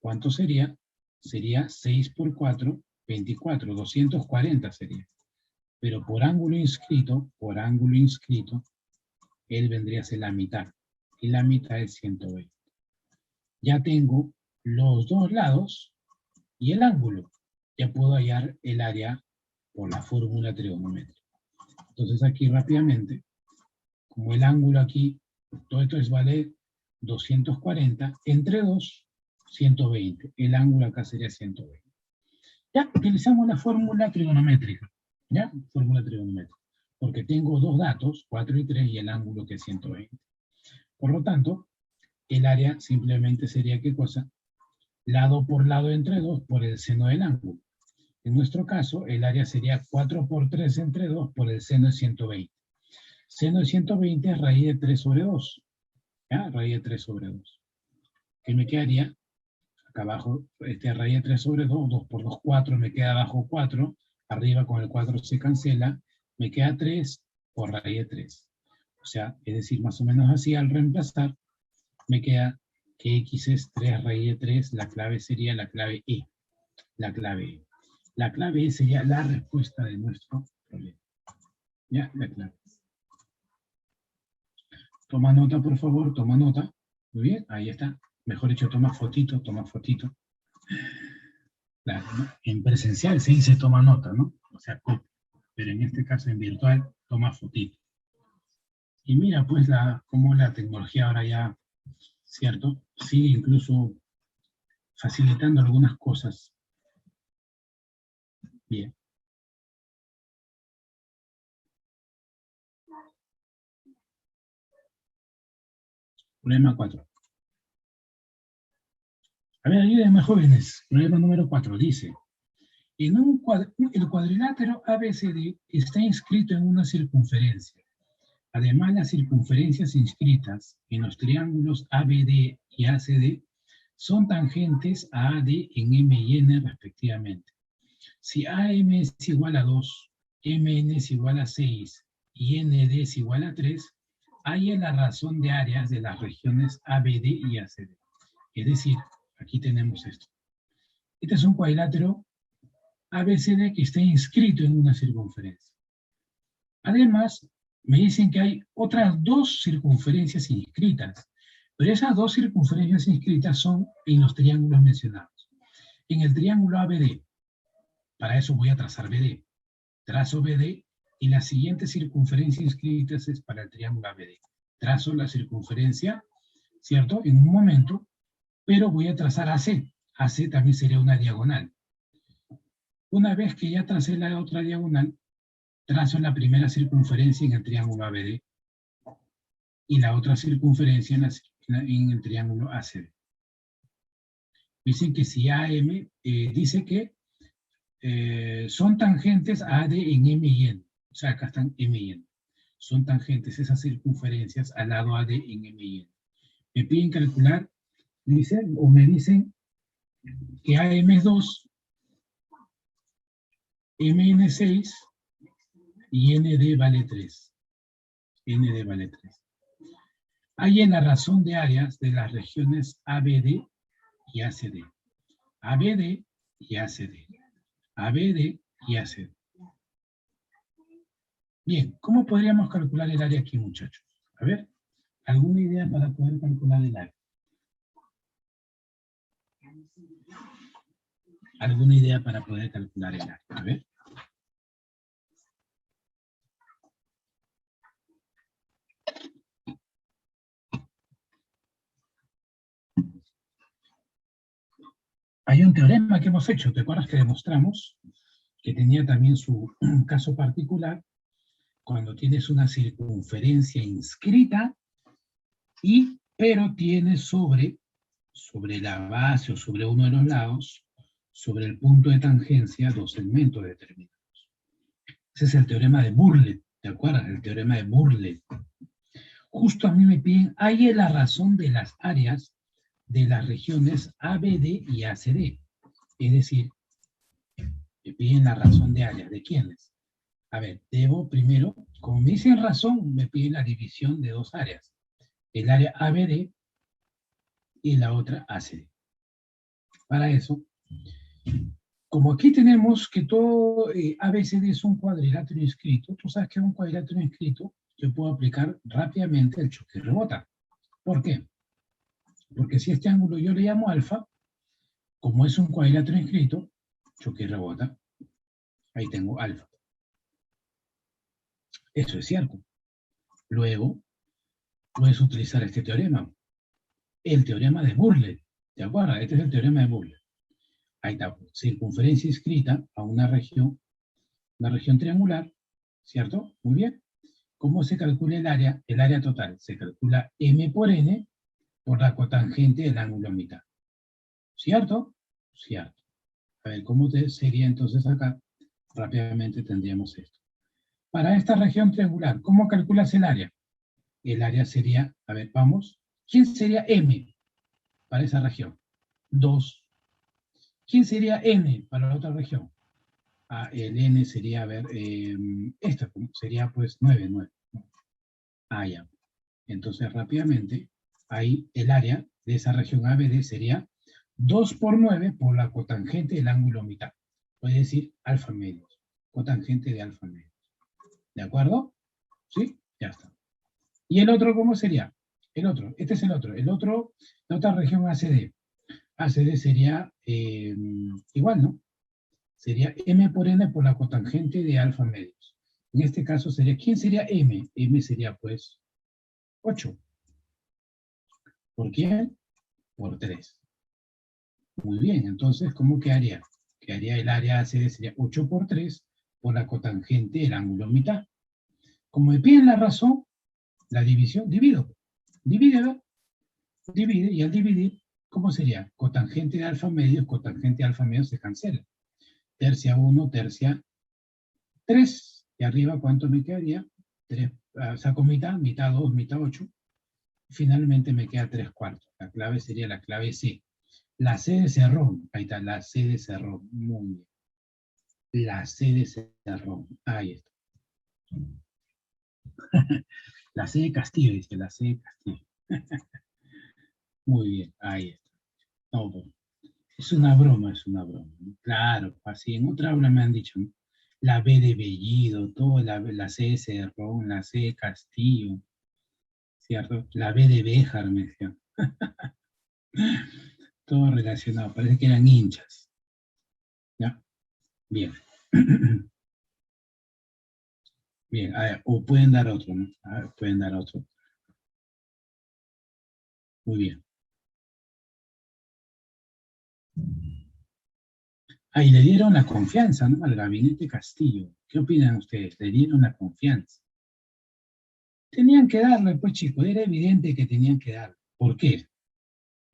Speaker 1: ¿Cuánto sería? Sería 6 por 4, 24, 240 sería. Pero por ángulo inscrito, él vendría a ser la mitad. Y la mitad es 120. Ya tengo los dos lados y el ángulo. Ya puedo hallar el área por la fórmula trigonométrica. Entonces aquí rápidamente, como el ángulo aquí, todo esto vale 240, entre 2, 120. El ángulo acá sería 120. Ya utilizamos la fórmula trigonométrica. ¿Ya? Fórmula trigonométrica. Porque tengo dos datos, 4 y 3, y el ángulo que es 120. Por lo tanto, el área simplemente sería, ¿qué cosa? Lado por lado entre 2 por el seno del ángulo. En nuestro caso, el área sería 4 por 3 entre 2 por el seno de 120. Seno de 120 es raíz de 3 sobre 2. ¿Ya? Raíz de 3 sobre 2. ¿Qué me quedaría? Acá abajo, raíz de 3 sobre 2, 2 por 2, 4, me queda abajo 4. Arriba con el 4 se cancela. Me queda 3 por raíz de 3. O sea, es decir, más o menos así, al reemplazar, me queda que x es 3 raíz de 3, la clave sería la clave E. La clave E. La clave E sería la respuesta de nuestro problema. ¿Ya? La clave. Toma nota, por favor, toma nota. Muy bien, ahí está. Mejor dicho, toma fotito, toma fotito. Claro, ¿no? En presencial se dice toma nota, ¿no? O sea, copia. Pero en este caso, en virtual, toma fotito. Y mira, pues, cómo la tecnología ahora ya, ¿cierto? Sigue incluso facilitando algunas cosas. Bien. Problema 4. A ver, ayúdenme, jóvenes. Problema número 4 dice: el cuadrilátero ABCD está inscrito en una circunferencia. Además, las circunferencias inscritas en los triángulos ABD y ACD son tangentes a AD en M y N respectivamente. Si AM es igual a 2, MN es igual a 6 y ND es igual a 3, hay la razón de áreas de las regiones ABD y ACD. Es decir, aquí tenemos esto. Este es un cuadrilátero ABCD que está inscrito en una circunferencia. Además, me dicen que hay otras dos circunferencias inscritas, pero esas dos circunferencias inscritas son en los triángulos mencionados. En el triángulo ABD, para eso voy a trazar BD. Trazo BD y la siguiente circunferencia inscrita es para el triángulo ABD. Trazo la circunferencia, ¿cierto? En un momento, pero voy a trazar AC. AC también sería una diagonal. Una vez que ya tracé la otra diagonal, trazo la primera circunferencia en el triángulo ABD y la otra circunferencia en el triángulo ACD. Dicen que si AM dice que son tangentes a AD en M y N. O sea, acá están M y N. Son tangentes esas circunferencias al lado AD en M y N. Me piden calcular, dicen, o me dicen que AM es 2, MN es 6 y ND vale 3. ND vale 3. Hay en la razón de áreas de las regiones ABD y ACD. ABD y ACD. ABD y ACD. Bien, ¿cómo podríamos calcular el área aquí, muchachos? A ver, ¿alguna idea para poder calcular el área? ¿Alguna idea para poder calcular el área? A ver. Hay un teorema que hemos hecho, ¿te acuerdas que demostramos? Que tenía también su caso particular, cuando tienes una circunferencia inscrita, pero tiene sobre la base o sobre uno de los lados, sobre el punto de tangencia, dos segmentos determinados. Ese es el teorema de Bourlet, ¿te acuerdas? El teorema de Bourlet. Justo a mí me piden, ahí es la razón de las áreas de las regiones ABD y ACD. Es decir, me piden la razón de áreas. ¿De quiénes? A ver, debo primero, como me dicen razón, me piden la división de dos áreas. El área ABD y la otra ACD. Para eso, como aquí tenemos que todo ABCD es un cuadrilátero inscrito, tú sabes que es un cuadrilátero inscrito, yo puedo aplicar rápidamente el choque y rebota. ¿Por qué? Porque si este ángulo yo le llamo alfa, como es un cuadrilátero inscrito, choque y rebota, ahí tengo alfa. Eso es cierto. Luego, puedes utilizar este teorema, el teorema de Burle. ¿Te acuerdas? Este es el teorema de Burle. Ahí está, circunferencia inscrita a una región triangular, ¿cierto? Muy bien. ¿Cómo se calcula el área? El área total se calcula m por n por la cotangente del ángulo a mitad. ¿Cierto? Cierto. A ver, ¿cómo sería entonces acá? Rápidamente tendríamos esto. Para esta región triangular, ¿cómo calculas el área? El área sería, a ver, vamos. ¿Quién sería m para esa región? 2. ¿Quién sería n para la otra región? El n sería, a ver, esta sería pues 9. Ya. Entonces rápidamente, ahí el área de esa región ABD sería 2 por 9 por la cotangente del ángulo mitad. Puede decir alfa medios, cotangente de alfa medios. ¿De acuerdo? ¿Sí? Ya está. ¿Y el otro cómo sería? El otro, este es el otro. El otro, la otra región ACD. ACD sería igual, ¿no? Sería m por n por la cotangente de alfa medios. En este caso sería, ¿quién sería m? M sería pues 8. ¿Por quién? Por 3. Muy bien, entonces, ¿cómo quedaría? Quedaría el área ACD sería 8 por 3 por la cotangente del ángulo mitad. Como me piden la razón, la división, divido. Divide, ¿verdad? Divide, y al dividir, ¿cómo sería? Cotangente de alfa medios se cancela. Tercia 1, tercia 3. Y arriba, ¿cuánto me quedaría? 3, saco mitad, mitad 2, mitad 8. Finalmente me queda 3/4. La clave sería la clave C. La C de Cerrón. Ahí está, la C de Cerrón. Muy bien. La C de Cerrón. Ahí está. La C de Castillo, dice, la C de Castillo. Muy bien, ahí está. No, es una broma, es una broma. Claro, así en otra aula me han dicho, ¿no? La B de Bellido, todo, la C de Cerrón, la C de Castillo, ¿cierto? La B de Béjar, me decían. Todo relacionado, parece que eran hinchas. ¿Ya? Bien. Bien, a ver, o pueden dar otro, ¿no? A ver, pueden dar otro. Muy bien. Ahí le dieron la confianza, ¿no? Al gabinete Castillo. ¿Qué opinan ustedes? Le dieron la confianza. Tenían que darle, pues chicos, era evidente que tenían que darle. ¿Por qué?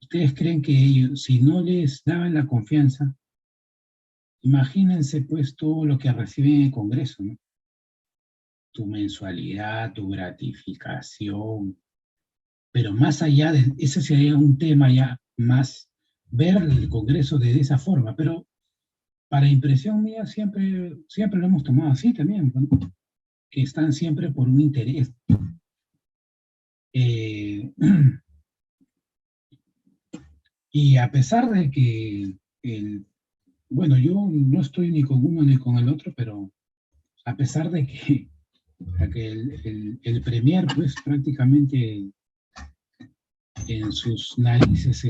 Speaker 1: ¿Ustedes creen que ellos, si no les daban la confianza, imagínense pues todo lo que reciben en el Congreso, ¿no? Tu mensualidad, tu gratificación, pero más allá de, ese sería un tema ya más, ver el Congreso de esa forma, pero para impresión mía siempre lo hemos tomado así también, ¿no? Que están siempre por un interés. Y a pesar de que, bueno, yo no estoy ni con uno ni con el otro, pero a pesar de que, el premier, pues prácticamente en sus narices,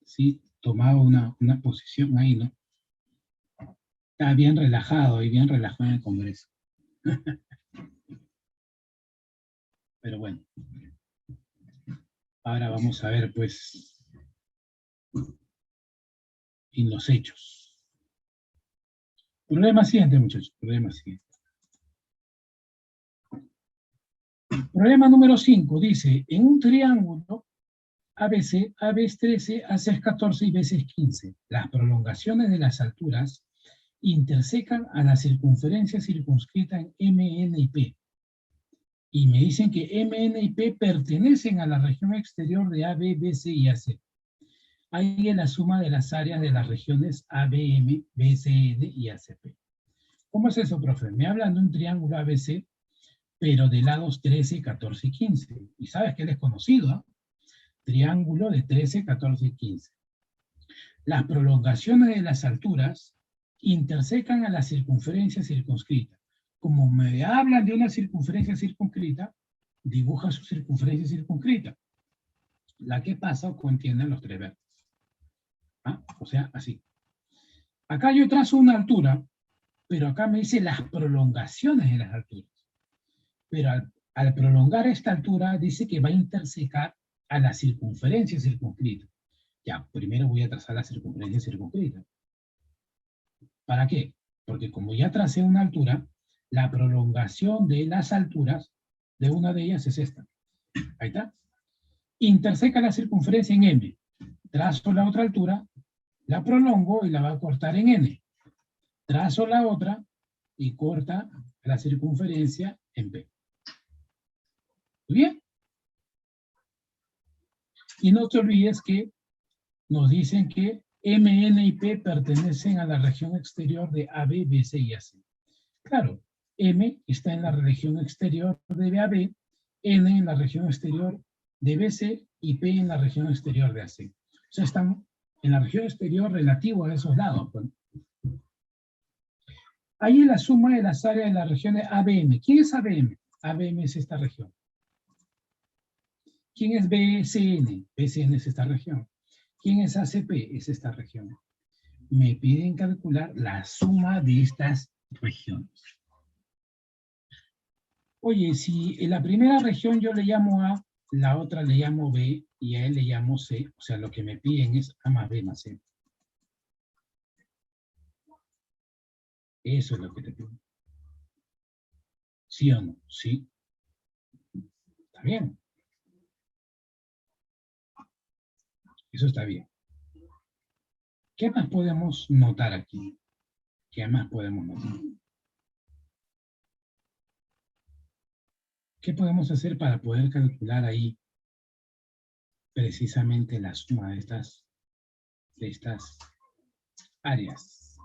Speaker 1: sí, tomaba una posición ahí, ¿no? Está bien relajado y bien relajado en el Congreso. Pero bueno, ahora vamos a ver, pues, en los hechos. Problema siguiente, muchachos, problema siguiente. Problema número 5 dice, en un triángulo ABC, A es 13, AC es 14 y BC es 15. Las prolongaciones de las alturas intersecan a la circunferencia circunscrita en M, N y P. Y me dicen que M, N y P pertenecen a la región exterior de AB, BC y AC. Ahí es la suma de las áreas de las regiones ABM, BCN y ACP. ¿Cómo es eso, profe? Me hablan de un triángulo ABC, pero de lados 13, 14 y 15. Y sabes que él es conocido, ¿eh? Triángulo de 13, 14 y 15. las prolongaciones de las alturas intersecan a la circunferencia circunscrita. Como me hablan de una circunferencia circunscrita, dibuja su circunferencia circunscrita, la que pasa o contiene los tres vértices. ¿Ah? O sea, así. Acá yo trazo una altura, pero acá me dice las prolongaciones de las alturas. Pero al prolongar esta altura, dice que va a intersecar a la circunferencia circunscrita. Ya, primero voy a trazar la circunferencia circunscrita. ¿Para qué? Porque como ya tracé una altura, la prolongación de las alturas de una de ellas es esta. Ahí está. Interseca la circunferencia en M. Trazo la otra altura, la prolongo y la va a cortar en N. Trazo la otra y corta la circunferencia en P. ¿Muy bien? Y no te olvides que nos dicen que M, N y P pertenecen a la región exterior de AB, BC y AC. Claro, M está en la región exterior de BAB, N en la región exterior de BC y P en la región exterior de AC. O sea, están en la región exterior relativo a esos lados. Pues. Ahí es la suma de las áreas de la región de ABM. ¿Quién es ABM? ABM es esta región. ¿Quién es BCN? BCN es esta región. ¿Quién es ACP? Es esta región. Me piden calcular la suma de estas regiones. Oye, si en la primera región yo le llamo A, la otra le llamo B y a él le llamo C, o sea, lo que me piden es A más B más C. Eso es lo que te piden. ¿Sí o no? Sí. Está bien. Eso está bien. ¿Qué más podemos notar aquí? ¿Qué más podemos notar? ¿Qué podemos hacer para poder calcular ahí precisamente la suma de estas áreas?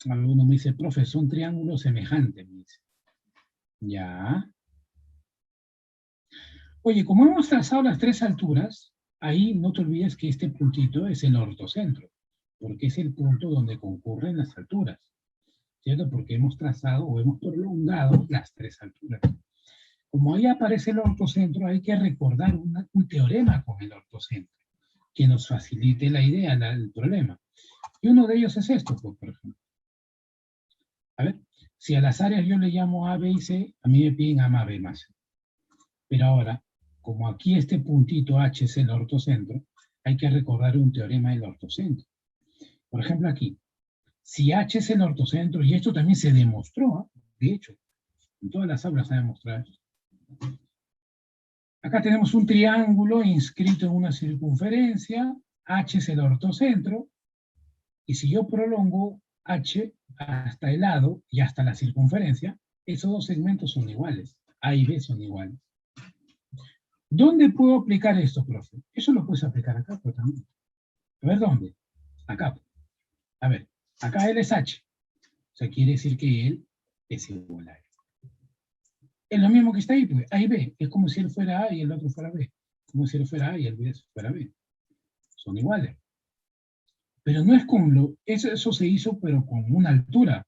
Speaker 1: Alguno me dice, profe, son triángulos semejantes, me dice. Ya. Oye, como hemos trazado las tres alturas, ahí no te olvides que este puntito es el ortocentro, porque es el punto donde concurren las alturas, ¿cierto? Porque hemos trazado o hemos prolongado las tres alturas. Como ahí aparece el ortocentro, hay que recordar un teorema con el ortocentro, que nos facilite la idea, el problema. Y uno de ellos es esto, pues, por ejemplo. A ver, si a las áreas yo le llamo A, B y C, a mí me piden A más B más C. Pero ahora, como aquí este puntito H es el ortocentro, hay que recordar un teorema del ortocentro. Por ejemplo, aquí, si H es el ortocentro, y esto también se demostró, de hecho, en todas las aulas se ha demostrado esto. Acá tenemos un triángulo inscrito en una circunferencia, H es el ortocentro, y si yo prolongo H hasta el lado y hasta la circunferencia, esos dos segmentos son iguales, A y B son iguales. ¿Dónde puedo aplicar esto, profe? Eso lo puedes aplicar acá, pero también. A ver, ¿dónde? Acá. A ver, acá él es H. O sea, quiere decir que él es igual a él. Es lo mismo que está ahí, pues. A y B. Es como si él fuera A y el otro fuera B. Como si él fuera A y el B fuera B. Son iguales. Pero no es con lo... Eso se hizo, pero con una altura.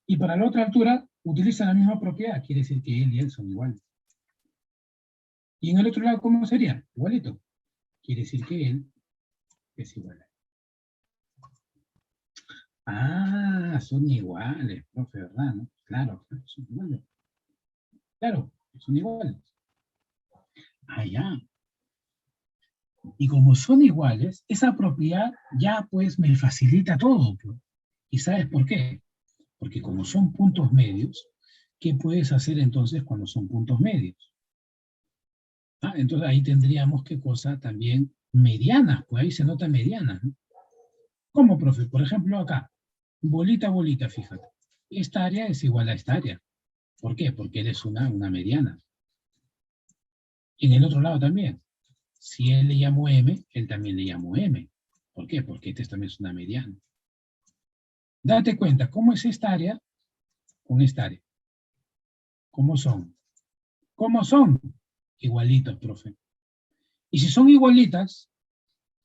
Speaker 1: Y para la otra altura, utiliza la misma propiedad. Quiere decir que él y él son iguales. Y en el otro lado, ¿cómo sería? Igualito. Quiere decir que él es igual a él. Ah, son iguales, profe, ¿verdad? ¿No? Claro, son iguales. Claro, son iguales. Ah, ya. Y como son iguales, esa propiedad ya pues me facilita todo. Pues. ¿Y sabes por qué? Porque como son puntos medios, ¿qué puedes hacer entonces cuando son puntos medios? Ah, entonces ahí tendríamos qué cosa también medianas, pues ahí se nota medianas. ¿No? ¿Cómo, profe? Por ejemplo, acá, bolita, bolita, fíjate. Esta área es igual a esta área. ¿Por qué? Porque él es una mediana. Y en el otro lado también. Si él le llamo M, él también le llamo M. ¿Por qué? Porque esta también es una mediana. Date cuenta, ¿cómo es esta área con esta área? ¿Cómo son? ¿Cómo son? Igualitos, profe. Y si son igualitas,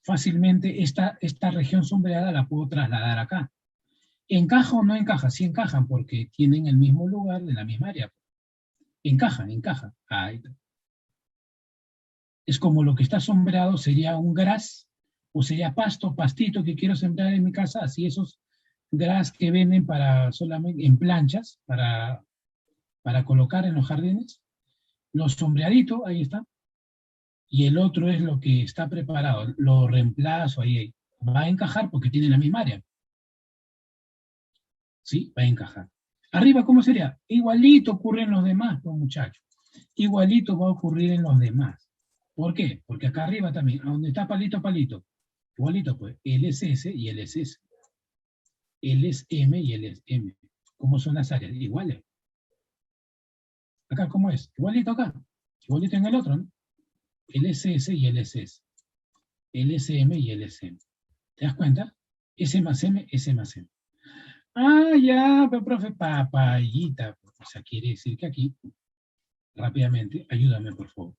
Speaker 1: fácilmente esta región sombreada la puedo trasladar acá. ¿Encaja o no encaja? Sí encajan porque tienen el mismo lugar de la misma área. Encaja, encaja. Ahí está. Es como lo que está sombreado sería un gras o sería pasto, pastito que quiero sembrar en mi casa, así esos gras que venden para solamente en planchas para colocar en los jardines. Los sombreaditos, ahí está. Y el otro es lo que está preparado, lo reemplazo ahí. Va a encajar porque tiene la misma área. ¿Sí? Va a encajar. Arriba, ¿cómo sería? Igualito ocurre en los demás, pues muchachos. Igualito va a ocurrir en los demás. ¿Por qué? Porque acá arriba también, a donde está palito, palito. Igualito, pues, L es S y L es S. L es M y L es M. ¿Cómo son las áreas? Iguales. Acá, ¿cómo es? Igualito acá. Igualito en el otro, ¿no? L es S y L es S. L es M y L es M. ¿Te das cuenta? S más M, S más M. Ah, ya, pero profe, papayita. O sea, quiere decir que aquí, rápidamente, ayúdame, por favor.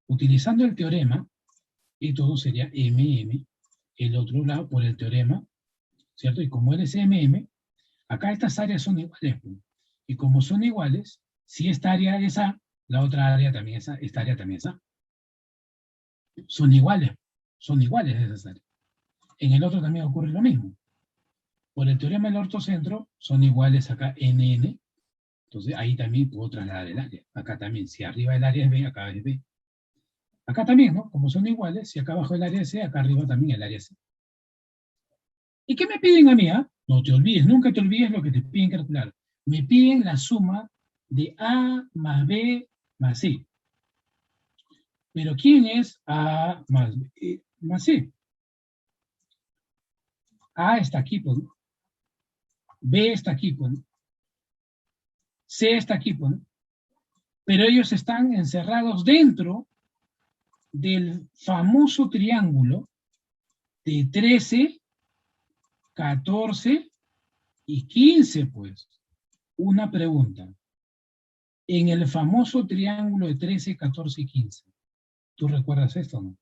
Speaker 1: Utilizando el teorema, y todo sería MM, el otro lado por el teorema, ¿cierto? Y como él es MM, acá estas áreas son iguales. Pues. Y como son iguales, si esta área es A, la otra área también es A, esta área también es A. Son iguales esas áreas. En el otro también ocurre lo mismo. Por el teorema del ortocentro, son iguales acá NN, entonces ahí también puedo trasladar el área. Acá también, si arriba el área es B, acá es B. Acá también, ¿no? Como son iguales, si acá abajo el área es C, acá arriba también el área es C. ¿Y qué me piden a mí? Ah? No te olvides, nunca te olvides lo que te piden calcular. Me piden la suma de A más B más C. Pero ¿quién es A más B más C? A está aquí, pues. B está aquí, pues. C está aquí, pues. Pero ellos están encerrados dentro del famoso triángulo de 13, 14 y 15, pues. Una pregunta. En el famoso triángulo de 13, 14 y 15, ¿tú recuerdas esto o no?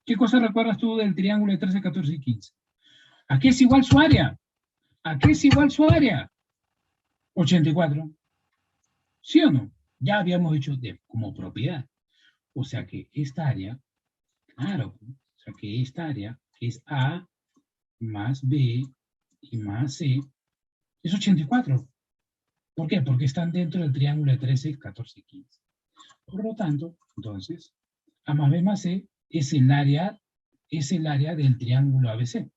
Speaker 1: ¿Qué cosa recuerdas tú del triángulo de 13, 14 y 15? ¿A qué es igual su área? ¿A qué es igual su área? 84. ¿Sí o no? Ya habíamos dicho como propiedad. O sea que esta área, claro, o sea que esta área es A más B y más C, es 84. ¿Por qué? Porque están dentro del triángulo de 13, 14 y 15. Por lo tanto, entonces, A más B más C es el área del triángulo ABC.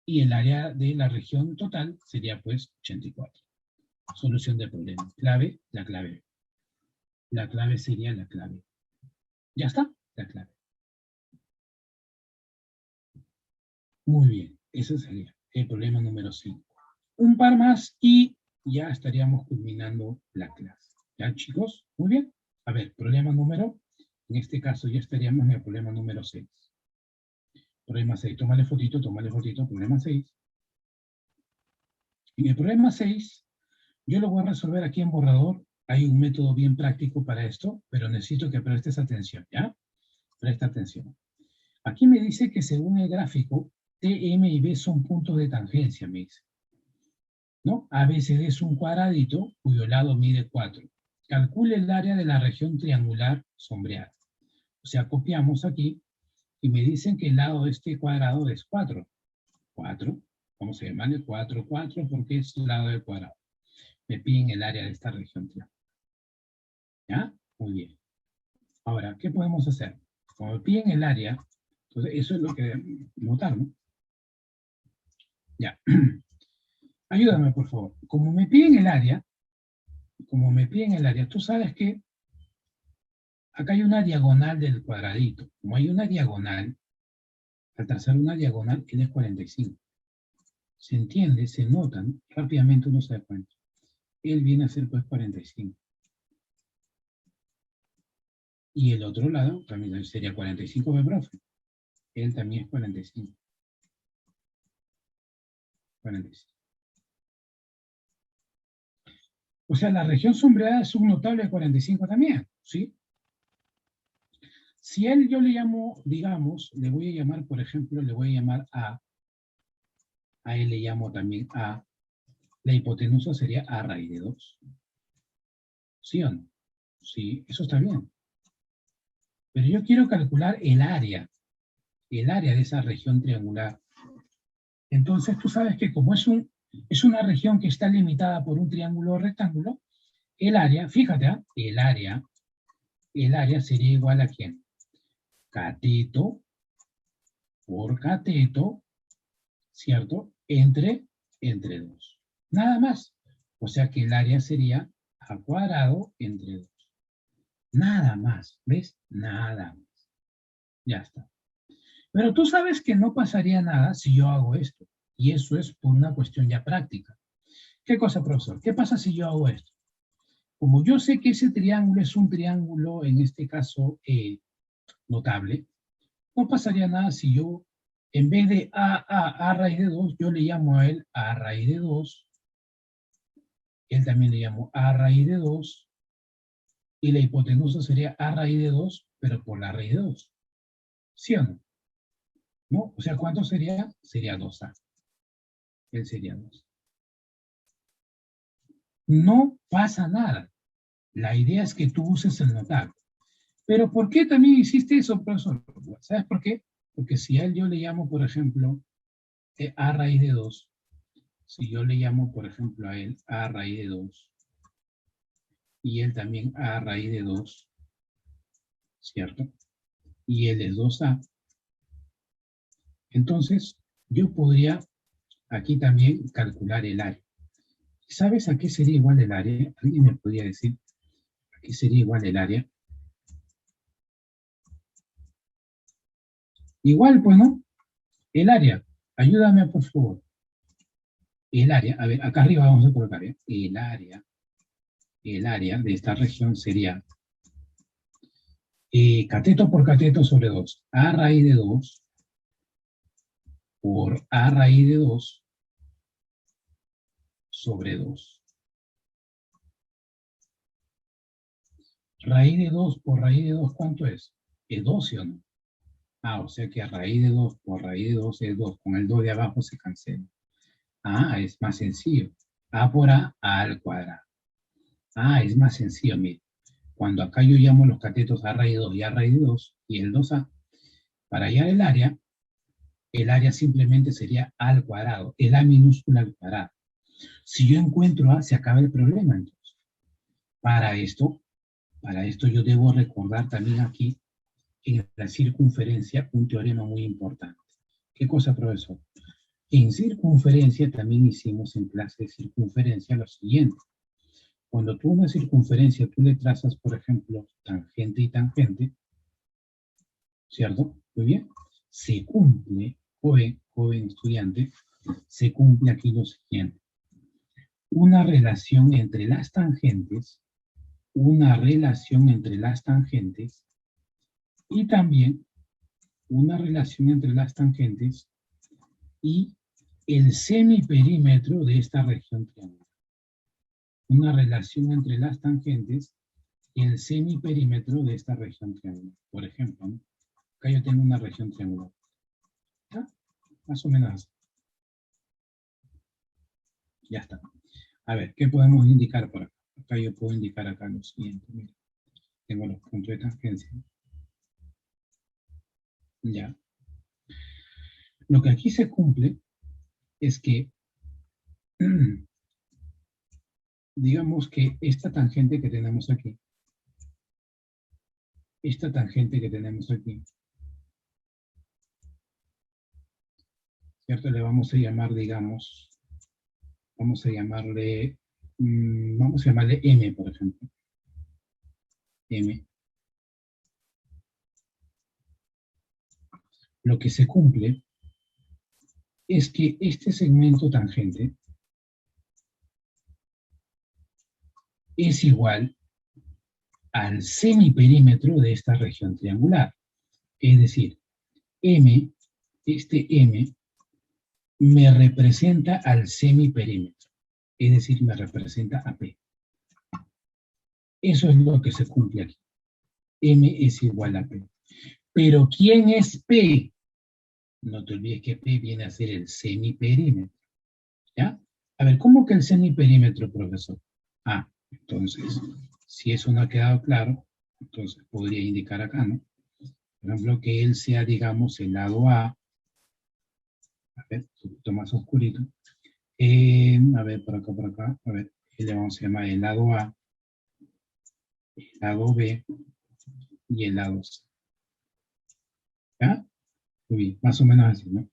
Speaker 1: Y el área de la región total sería pues 84. Solución del problema. Clave, la clave. La clave sería la clave. ¿Ya está? La clave. Muy bien. Ese sería el problema número 5. Un par más y ya estaríamos culminando la clase. ¿Ya, chicos? Muy bien. A ver, problema número, en este caso ya estaríamos en el problema número 6. Problema 6. Tómale fotito, problema 6. En el problema 6, yo lo voy a resolver aquí en borrador. Hay un método bien práctico para esto, pero necesito que prestes atención, ¿ya? Presta atención. Aquí me dice que según el gráfico, T, M y B son puntos de tangencia, me dice. ¿No? ABCD es un cuadradito cuyo lado mide 4. Calcule el área de la región triangular sombreada. O sea, copiamos aquí y me dicen que el lado de este cuadrado es 4. 4. Vamos a llamarle 4, 4 porque es el lado del cuadrado. Me piden el área de esta región triangular. ¿Ya? Muy bien. Ahora, ¿qué podemos hacer? Como me piden el área, entonces eso es lo que debemos notar, ¿no? Ya. Ayúdame, por favor. Como me piden el área, tú sabes que acá hay una diagonal del cuadradito. Como hay una diagonal, al trazar una diagonal, él es 45. Se entiende, se nota, ¿no? Rápidamente uno se da cuenta. Él viene a ser pues 45. Y el otro lado también sería 45, ¿ve, profe? Él también es 45. 45. O sea, la región sombreada es un notable de 45 también, ¿sí? Si él yo le llamo, digamos, le voy a llamar, por ejemplo, le voy a llamar a él le llamo también a, la hipotenusa sería a raíz de 2. ¿Sí o no? Sí, eso está bien. Pero yo quiero calcular el área de esa región triangular. Entonces tú sabes que como es una región que está limitada por un triángulo o rectángulo, el área, fíjate, ¿eh? El área sería igual a ¿quién? Cateto por cateto, ¿cierto? Entre 2. Nada más. O sea que el área sería a cuadrado entre 2. Nada más, ¿ves? Nada más. Ya está. Pero tú sabes que no pasaría nada si yo hago esto. Y eso es por una cuestión ya práctica. ¿Qué cosa, profesor? ¿Qué pasa si yo hago esto? Como yo sé que ese triángulo es un triángulo, en este caso, notable, no pasaría nada si yo, en vez de a raíz de 2, yo le llamo a él a raíz de 2, él también le llamo a raíz de 2, y la hipotenusa sería a raíz de 2, pero por la raíz de 2. ¿Sí o no? ¿No? O sea, ¿cuánto sería? Sería 2a. Él sería 2. No pasa nada. La idea es que tú uses el notable. Pero ¿por qué también hiciste eso, profesor? ¿Sabes por qué? Porque si a él yo le llamo, por ejemplo, a raíz de 2, si yo le llamo, por ejemplo, a él a raíz de 2, y él también a raíz de 2, ¿cierto? Y él es 2a. Entonces, yo podría aquí también calcular el área. ¿Sabes a qué sería igual el área? ¿Alguien me podría decir a qué sería igual el área? Igual, pues, ¿no? El área. Ayúdame, por favor. El área, a ver, acá arriba vamos a colocar, ¿eh? El área de esta región sería cateto por cateto sobre 2. A raíz de 2 por a raíz de 2 sobre 2. Raíz de 2 por raíz de 2, ¿cuánto es? ¿Es 2, sí o no? Ah, o sea que a raíz de 2 por raíz de 2 es 2. Con el 2 de abajo se cancela. Ah, es más sencillo. A por a al cuadrado. Ah, es más sencillo, mire. Cuando acá yo llamo los catetos a raíz de 2 y a raíz de 2 y el 2a, para hallar el área simplemente sería a al cuadrado, el a minúscula al cuadrado. Si yo encuentro a, se acaba el problema entonces. Para esto yo debo recordar también aquí en la circunferencia un teorema muy importante. ¿Qué cosa, profesor? En circunferencia también hicimos en clase de circunferencia lo siguiente. Cuando tú una circunferencia, tú le trazas, por ejemplo, tangente y tangente, ¿cierto? Muy bien. Se cumple, joven estudiante, se cumple aquí lo siguiente. Una relación entre las tangentes, y también una relación entre las tangentes y el semiperímetro de esta región triangular. Una relación entre las tangentes y el semiperímetro de esta región triangular. Por ejemplo, ¿no? Acá yo tengo una región triangular. ¿Ya? Más o menos. Ya está. A ver, ¿qué podemos indicar por acá? Acá yo puedo indicar acá lo siguiente. Mira, tengo los puntos de tangencia. Ya. Lo que aquí se cumple es que, digamos que esta tangente que tenemos aquí, ¿cierto? Le vamos a llamar, digamos, vamos a llamarle M, por ejemplo. M. Lo que se cumple es que este segmento tangente es igual al semiperímetro de esta región triangular. Es decir, M, este M, me representa al semiperímetro. Es decir, me representa a P. Eso es lo que se cumple aquí. M es igual a P. Pero ¿quién es P? No te olvides que P viene a ser el semiperímetro. ¿Ya? A ver, ¿cómo que el semiperímetro, profesor? Ah, entonces, si eso no ha quedado claro, entonces podría indicar acá, ¿no? Por ejemplo, que él sea, digamos, el lado A ver, un poquito más oscurito. A ver, por acá, a ver, le vamos a llamar el lado A, el lado B y el lado C. ¿Ya? Muy bien, más o menos así, ¿no?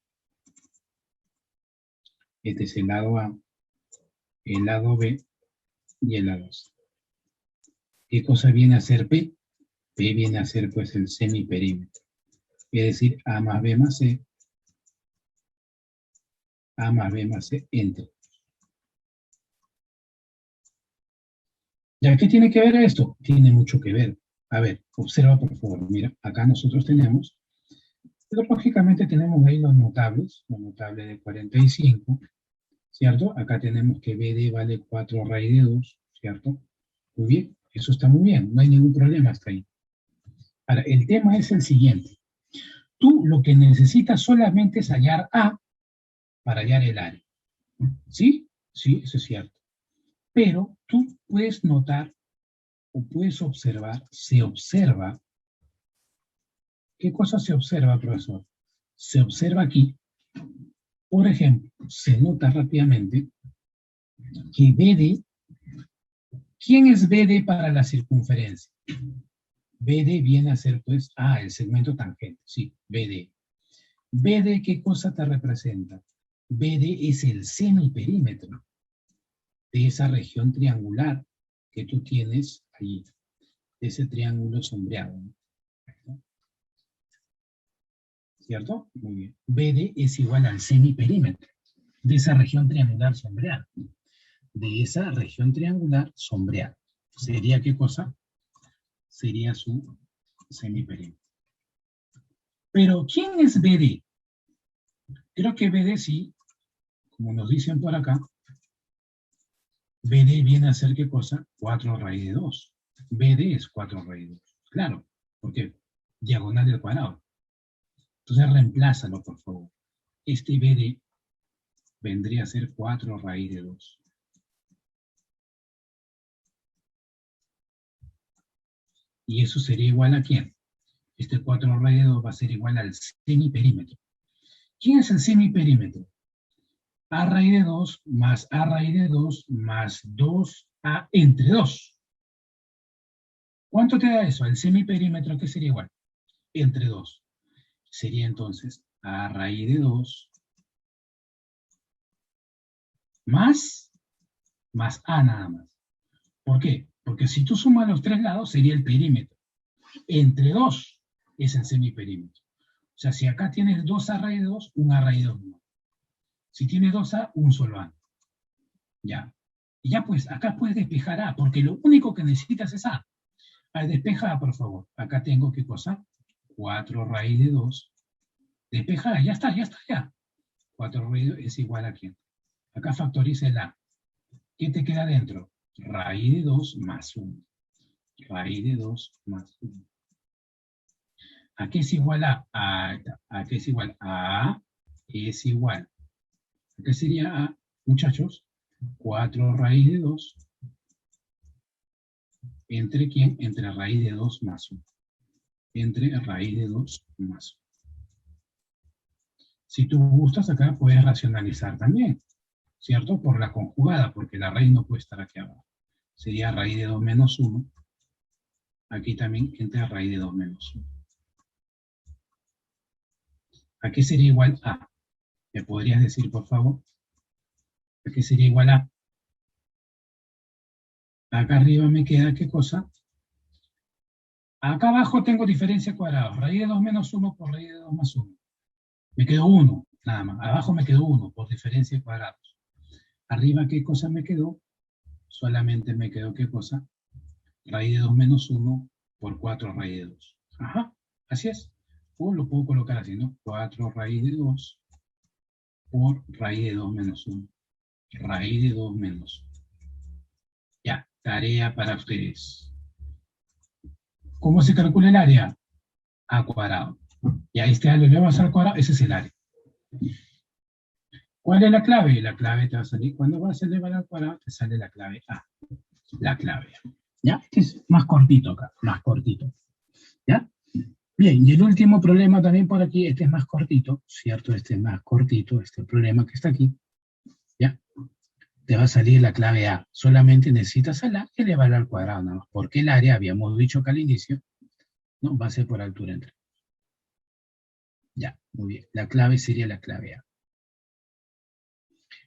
Speaker 1: Este es el lado A, el lado B y el lado C. ¿Qué cosa viene a ser P? P viene a ser, pues, el semiperímetro. Es decir, A más B más C, A más B más C entre. ¿Ya qué tiene que ver esto? Tiene mucho que ver. A ver, observa por favor. Mira, acá nosotros tenemos, pero lógicamente tenemos ahí los notables de 45, ¿cierto? Acá tenemos que BD vale 4 raíz de 2, ¿cierto? Muy bien, eso está muy bien, no hay ningún problema hasta ahí. Ahora, el tema es el siguiente. Tú lo que necesitas solamente es hallar A para hallar el área. ¿Sí? Sí, eso es cierto. Pero tú puedes notar o puedes observar, se observa. ¿Qué cosa se observa, profesor? Se observa aquí, por ejemplo, se nota rápidamente que BD, ¿quién es BD para la circunferencia? BD viene a ser, pues, el segmento tangente, sí, BD. BD, ¿qué cosa te representa? BD es el semiperímetro de esa región triangular que tú tienes allí, de ese triángulo sombreado, ¿no? ¿Cierto? Muy bien. BD es igual al semiperímetro de esa región triangular sombreada. De esa región triangular sombreada. ¿Sería qué cosa? Sería su semiperímetro. Pero, ¿quién es BD? Creo que BD sí, como nos dicen por acá, BD viene a ser qué cosa? 4 raíz de 2. BD es 4 raíz de 2. Claro, porque diagonal del cuadrado. Entonces reemplázalo, por favor. Este BD vendría a ser 4 raíz de 2. ¿Y eso sería igual a quién? Este 4 raíz de 2 va a ser igual al semiperímetro. ¿Quién es el semiperímetro? A raíz de 2 más A raíz de 2 más 2A entre 2. ¿Cuánto te da eso? El semiperímetro, ¿qué sería igual? Entre 2. Sería entonces A raíz de 2 más A nada más. ¿Por qué? Porque si tú sumas los tres lados sería el perímetro. Entre 2 es el semiperímetro. O sea, si acá tienes 2A raíz de 2, un A raíz de 2 no. Si tienes 2A, un solo A. Ya. Y ya pues, acá puedes despejar A, porque lo único que necesitas es A. Despeja, por favor. Acá tengo, ¿qué cosa? 4 raíz de 2. Despeja, ya está, ya. 4 raíz de 2 es igual a ¿quién? Acá factoriza el A. ¿Qué te queda dentro? Raíz de 2 más 1. Raíz de 2 más 1. ¿A qué es igual a? ¿A qué es igual? A es igual. ¿A qué sería A, muchachos? 4 raíz de 2. ¿Entre quién? Entre raíz de 2 más 1. Entre raíz de 2 más 1. Si tú gustas acá, puedes racionalizar también, ¿cierto? Por la conjugada, porque la raíz no puede estar aquí abajo. Sería raíz de 2 menos 1. Aquí también entra raíz de 2 menos 1. ¿A qué sería igual a? ¿Me podrías decir, por favor? ¿A qué sería igual a? Acá arriba me queda, ¿qué cosa? Acá abajo tengo diferencia cuadrada. Raíz de 2 menos 1 por raíz de 2 más 1. Me quedó 1, nada más. Abajo me quedó 1 por diferencia de cuadrados. Arriba, ¿qué cosa me quedó? Solamente me quedó, ¿qué cosa? Raíz de 2 menos 1 por 4 raíz de 2. Ajá, así es. O lo puedo colocar así, ¿no? 4 raíz de 2 por raíz de 2 menos 1. Raíz de 2 menos 1. Ya, tarea para ustedes. ¿Cómo se calcula el área? A cuadrado. Y a este A lo elevas al cuadrado, ese es el área. ¿Cuál es la clave? La clave te va a salir, cuando vas a elevar al cuadrado, te sale la clave A. La clave. ¿Ya? Este es más cortito acá, más cortito. ¿Ya? Bien, y el último problema también por aquí, este es más cortito, ¿cierto? Este es más cortito, este problema que está aquí. ¿Ya? Te va a salir la clave A. Solamente necesitas a la elevarla al cuadrado, nada más. Porque el área, habíamos dicho acá al inicio, ¿no? Va a ser por altura entre. Ya, muy bien. La clave sería la clave A.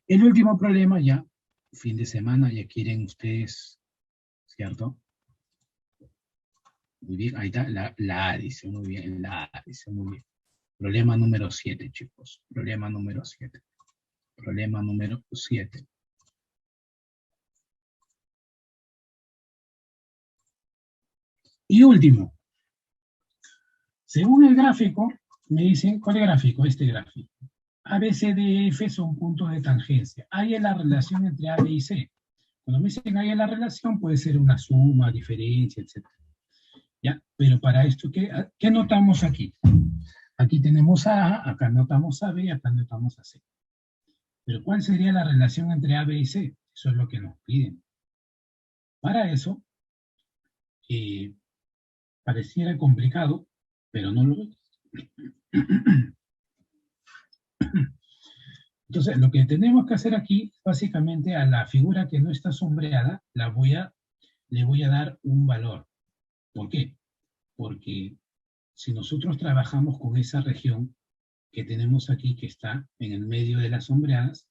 Speaker 1: El último problema ya, fin de semana, ya quieren ustedes, ¿cierto? Muy bien, ahí está, la A dice, muy bien, la A dice, muy bien. Problema número 7, chicos. Problema número 7. Problema número 7. Y último, según el gráfico, me dicen, ¿cuál es el gráfico? Este gráfico. A, B, C, D, E, F son puntos de tangencia. Ahí es la relación entre A, B y C. Cuando me dicen ahí es la relación, puede ser una suma, diferencia, etc. ¿Ya? Pero para esto, ¿qué notamos aquí? Aquí tenemos a A, acá notamos a B, acá notamos a C. Pero ¿cuál sería la relación entre A, B y C? Eso es lo que nos piden. Para eso, pareciera complicado, pero no lo es. Entonces, lo que tenemos que hacer aquí, básicamente, a la figura que no está sombreada, le voy a dar un valor. ¿Por qué? Porque si nosotros trabajamos con esa región que tenemos aquí, que está en el medio de las sombreadas,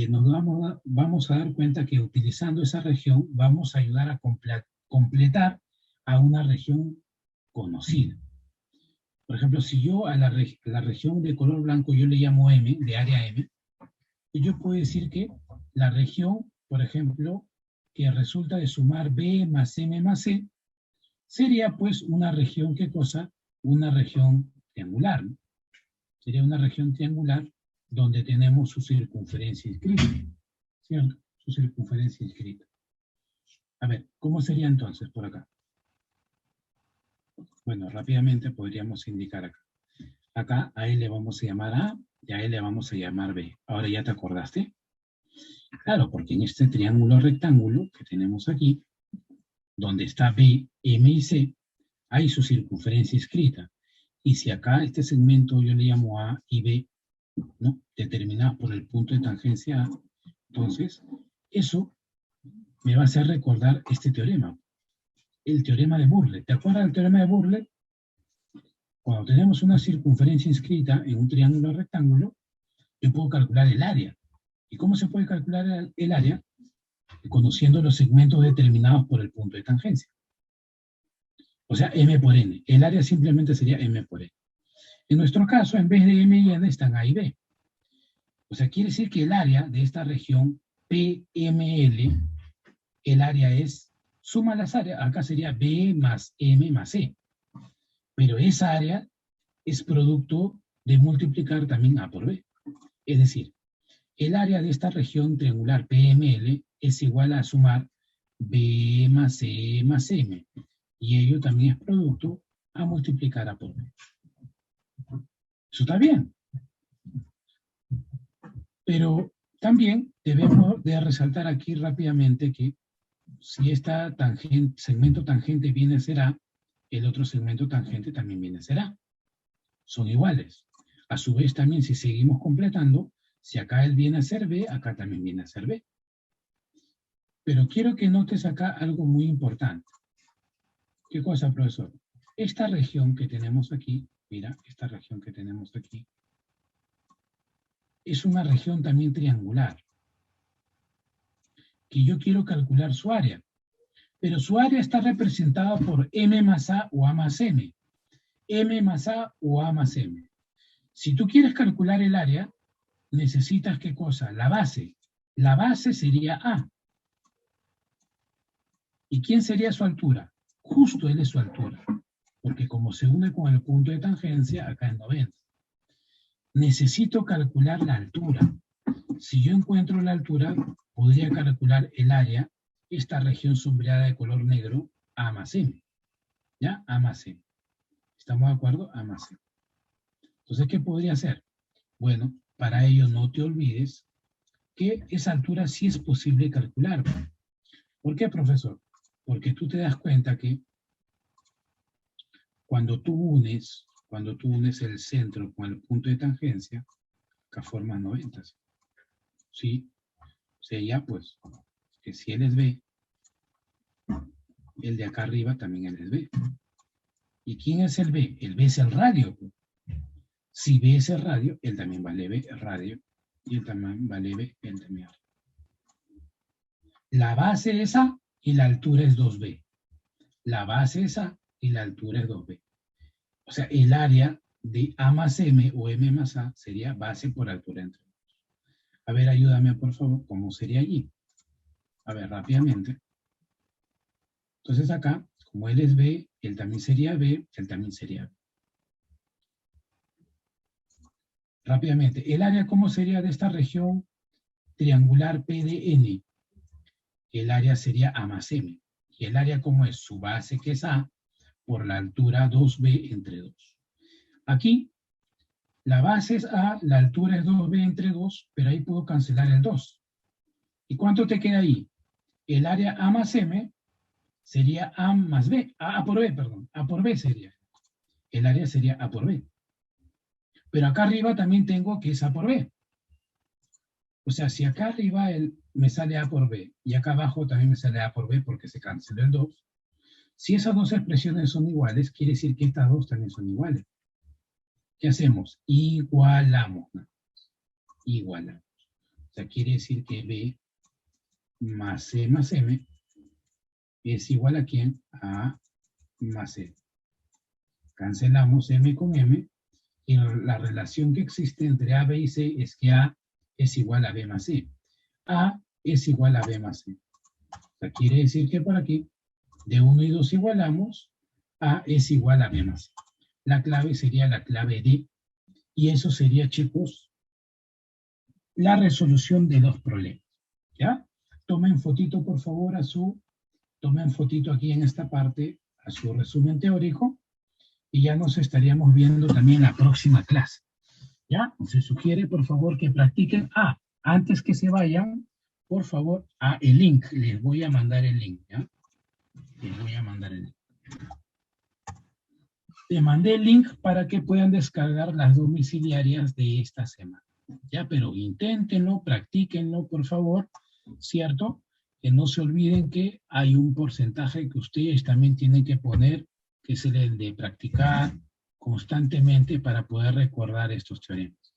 Speaker 1: nos vamos a dar cuenta que utilizando esa región vamos a ayudar a completar a una región conocida. Por ejemplo, si yo a la región de color blanco yo le llamo M, de área M, yo puedo decir que la región, por ejemplo, que resulta de sumar B más M más C, sería pues una región, ¿qué cosa? Una región triangular, ¿no? Sería una región triangular donde tenemos su circunferencia inscrita, ¿cierto? Su circunferencia inscrita. A ver, ¿cómo sería entonces por acá? Bueno, rápidamente podríamos indicar acá. Acá a él le vamos a llamar A y a él le vamos a llamar B. Ahora ya te acordaste. Claro, porque en este triángulo rectángulo que tenemos aquí, donde está B, M y C, hay su circunferencia inscrita. Y si acá este segmento yo le llamo A y B, ¿no? Determinados por el punto de tangencia A, entonces eso me va a hacer recordar este teorema, el teorema de Burle. ¿Te acuerdas del teorema de Burle? Cuando tenemos una circunferencia inscrita en un triángulo rectángulo, yo puedo calcular el área. ¿Y cómo se puede calcular el área? Conociendo los segmentos determinados por el punto de tangencia. O sea, M por N. El área simplemente sería M por N. En nuestro caso, en vez de M y N, están A y B. O sea, quiere decir que el área de esta región PML, el área es, suma las áreas, acá sería B más M más C. Pero esa área es producto de multiplicar también A por B. Es decir, el área de esta región triangular PML es igual a sumar B más C más M. Y ello también es producto a multiplicar A por B. Eso está bien. Pero también debemos de resaltar aquí rápidamente que si este segmento tangente viene a ser A, el otro segmento tangente también viene a ser A. Son iguales. A su vez también si seguimos completando, si acá él viene a ser B, acá también viene a ser B. Pero quiero que notes acá algo muy importante. ¿Qué cosa, profesor? Esta región que tenemos aquí, mira, esta región que tenemos aquí, es una región también triangular, que yo quiero calcular su área. Pero su área está representada por M más A o A más M. M más A o A más M. Si tú quieres calcular el área, necesitas ¿qué cosa? La base. La base sería A. ¿Y quién sería su altura? Justo él es su altura. Porque como se une con el punto de tangencia, acá es 90. Necesito calcular la altura. Si yo encuentro la altura, podría calcular el área, esta región sombreada de color negro, A más M. ¿Ya? A más C. ¿Estamos de acuerdo? A más C. Entonces, ¿qué podría hacer? Bueno, para ello no te olvides que esa altura sí es posible calcular. ¿Por qué, profesor? Porque tú te das cuenta que cuando tú unes el centro con el punto de tangencia, acá formas 90. ¿Sí? O sea, ya pues, que si él es B, el de acá arriba también él es B. ¿Y quién es el B? El B es el radio. Si B es el radio, él también vale B, el radio, y él también vale B, él también. La base es A y la altura es 2B. La base es A y la altura es 2B. O sea, el área de A más M o M más A sería base por altura entre dos. A ver, ayúdame por favor, ¿cómo sería allí? A ver, rápidamente. Entonces acá, como él es B, él también sería B, él también sería B. Rápidamente, ¿el área cómo sería de esta región triangular PDN? El área sería A más M. Y el área como es su base, que es A, por la altura 2B entre 2. Aquí, la base es A, la altura es 2B entre 2, pero ahí puedo cancelar el 2. ¿Y cuánto te queda ahí? El área A más M sería A más B, A por B, perdón, A por B sería. El área sería A por B. Pero acá arriba también tengo que es A por B. O sea, si acá arriba me sale A por B y acá abajo también me sale A por B porque se canceló el 2, si esas dos expresiones son iguales, quiere decir que estas dos también son iguales. ¿Qué hacemos? Igualamos. ¿No? Igualamos. O sea, quiere decir que B más C más M es igual a ¿quién? A más C. Cancelamos M con M y la relación que existe entre A, B y C es que A es igual a B más C. A es igual a B más C. O sea, quiere decir que por aquí, de 1 y 2 igualamos, A es igual a B más C. La clave sería la clave D. Y eso sería, chicos, la resolución de los problemas. ¿Ya? Tomen fotito, por favor, tomen fotito aquí en esta parte a su resumen teórico y ya nos estaríamos viendo también en la próxima clase. ¿Ya? Se sugiere, por favor, que practiquen. Antes que se vayan, por favor, el link. Les voy a mandar el link, ¿ya? Les voy a mandar el link. Te mandé el link para que puedan descargar las domiciliarias de esta semana. ¿Ya? Pero inténtenlo, practíquenlo, por favor, ¿cierto? Que no se olviden que hay un porcentaje que ustedes también tienen que poner, que es el de practicar constantemente para poder recordar estos teoremas.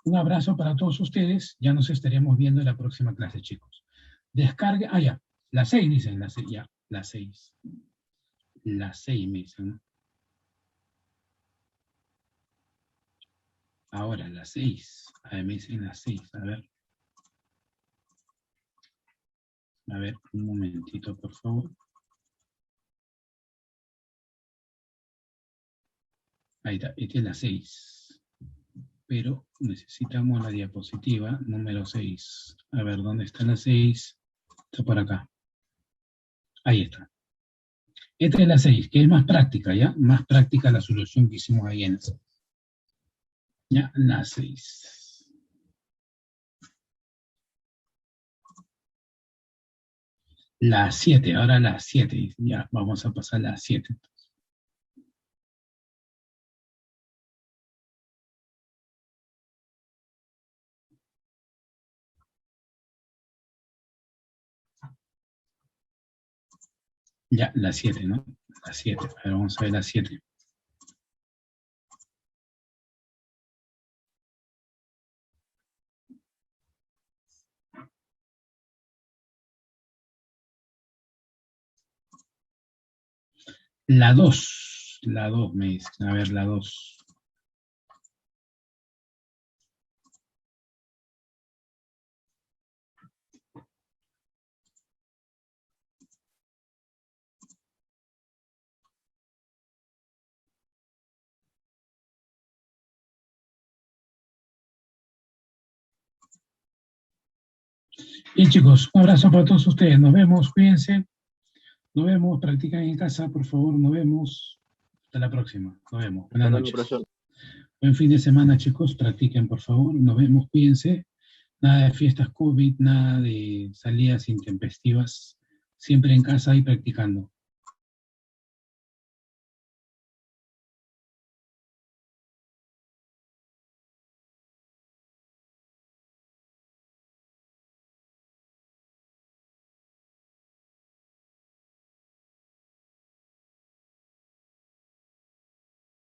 Speaker 1: Un abrazo para todos ustedes. Ya nos estaremos viendo en la próxima clase, chicos. Descargue, ya, las 6 dicen, las 6, ya, las 6. Las 6 me dicen, ¿no? Ahora, las 6. Me dicen las 6, a ver. A ver, un momentito, por favor. Ahí está, esta es la 6. Pero necesitamos la diapositiva número 6. A ver, ¿dónde está la 6? Está por acá. Ahí está. Esta es la 6, que es más práctica, ¿ya? Más práctica la solución que hicimos ahí en el 6. Ya, la 6. La 7, ahora la 7. Ya, vamos a pasar a la 7. Ya, la 7, ¿no? La 7. A ver, vamos a ver la 7. La 2. La 2 me dicen. A ver, la 2. Bien, chicos, un abrazo para todos ustedes. Nos vemos, cuídense. Nos vemos, practican en casa, por favor, nos vemos. Hasta la próxima, nos vemos.
Speaker 2: Hasta
Speaker 1: Buenas
Speaker 2: luego,
Speaker 1: noches.
Speaker 2: profesor.
Speaker 1: Buen fin de semana, chicos, practiquen, por favor, nos vemos, cuídense. Nada de fiestas COVID, nada de salidas intempestivas, siempre en casa y practicando.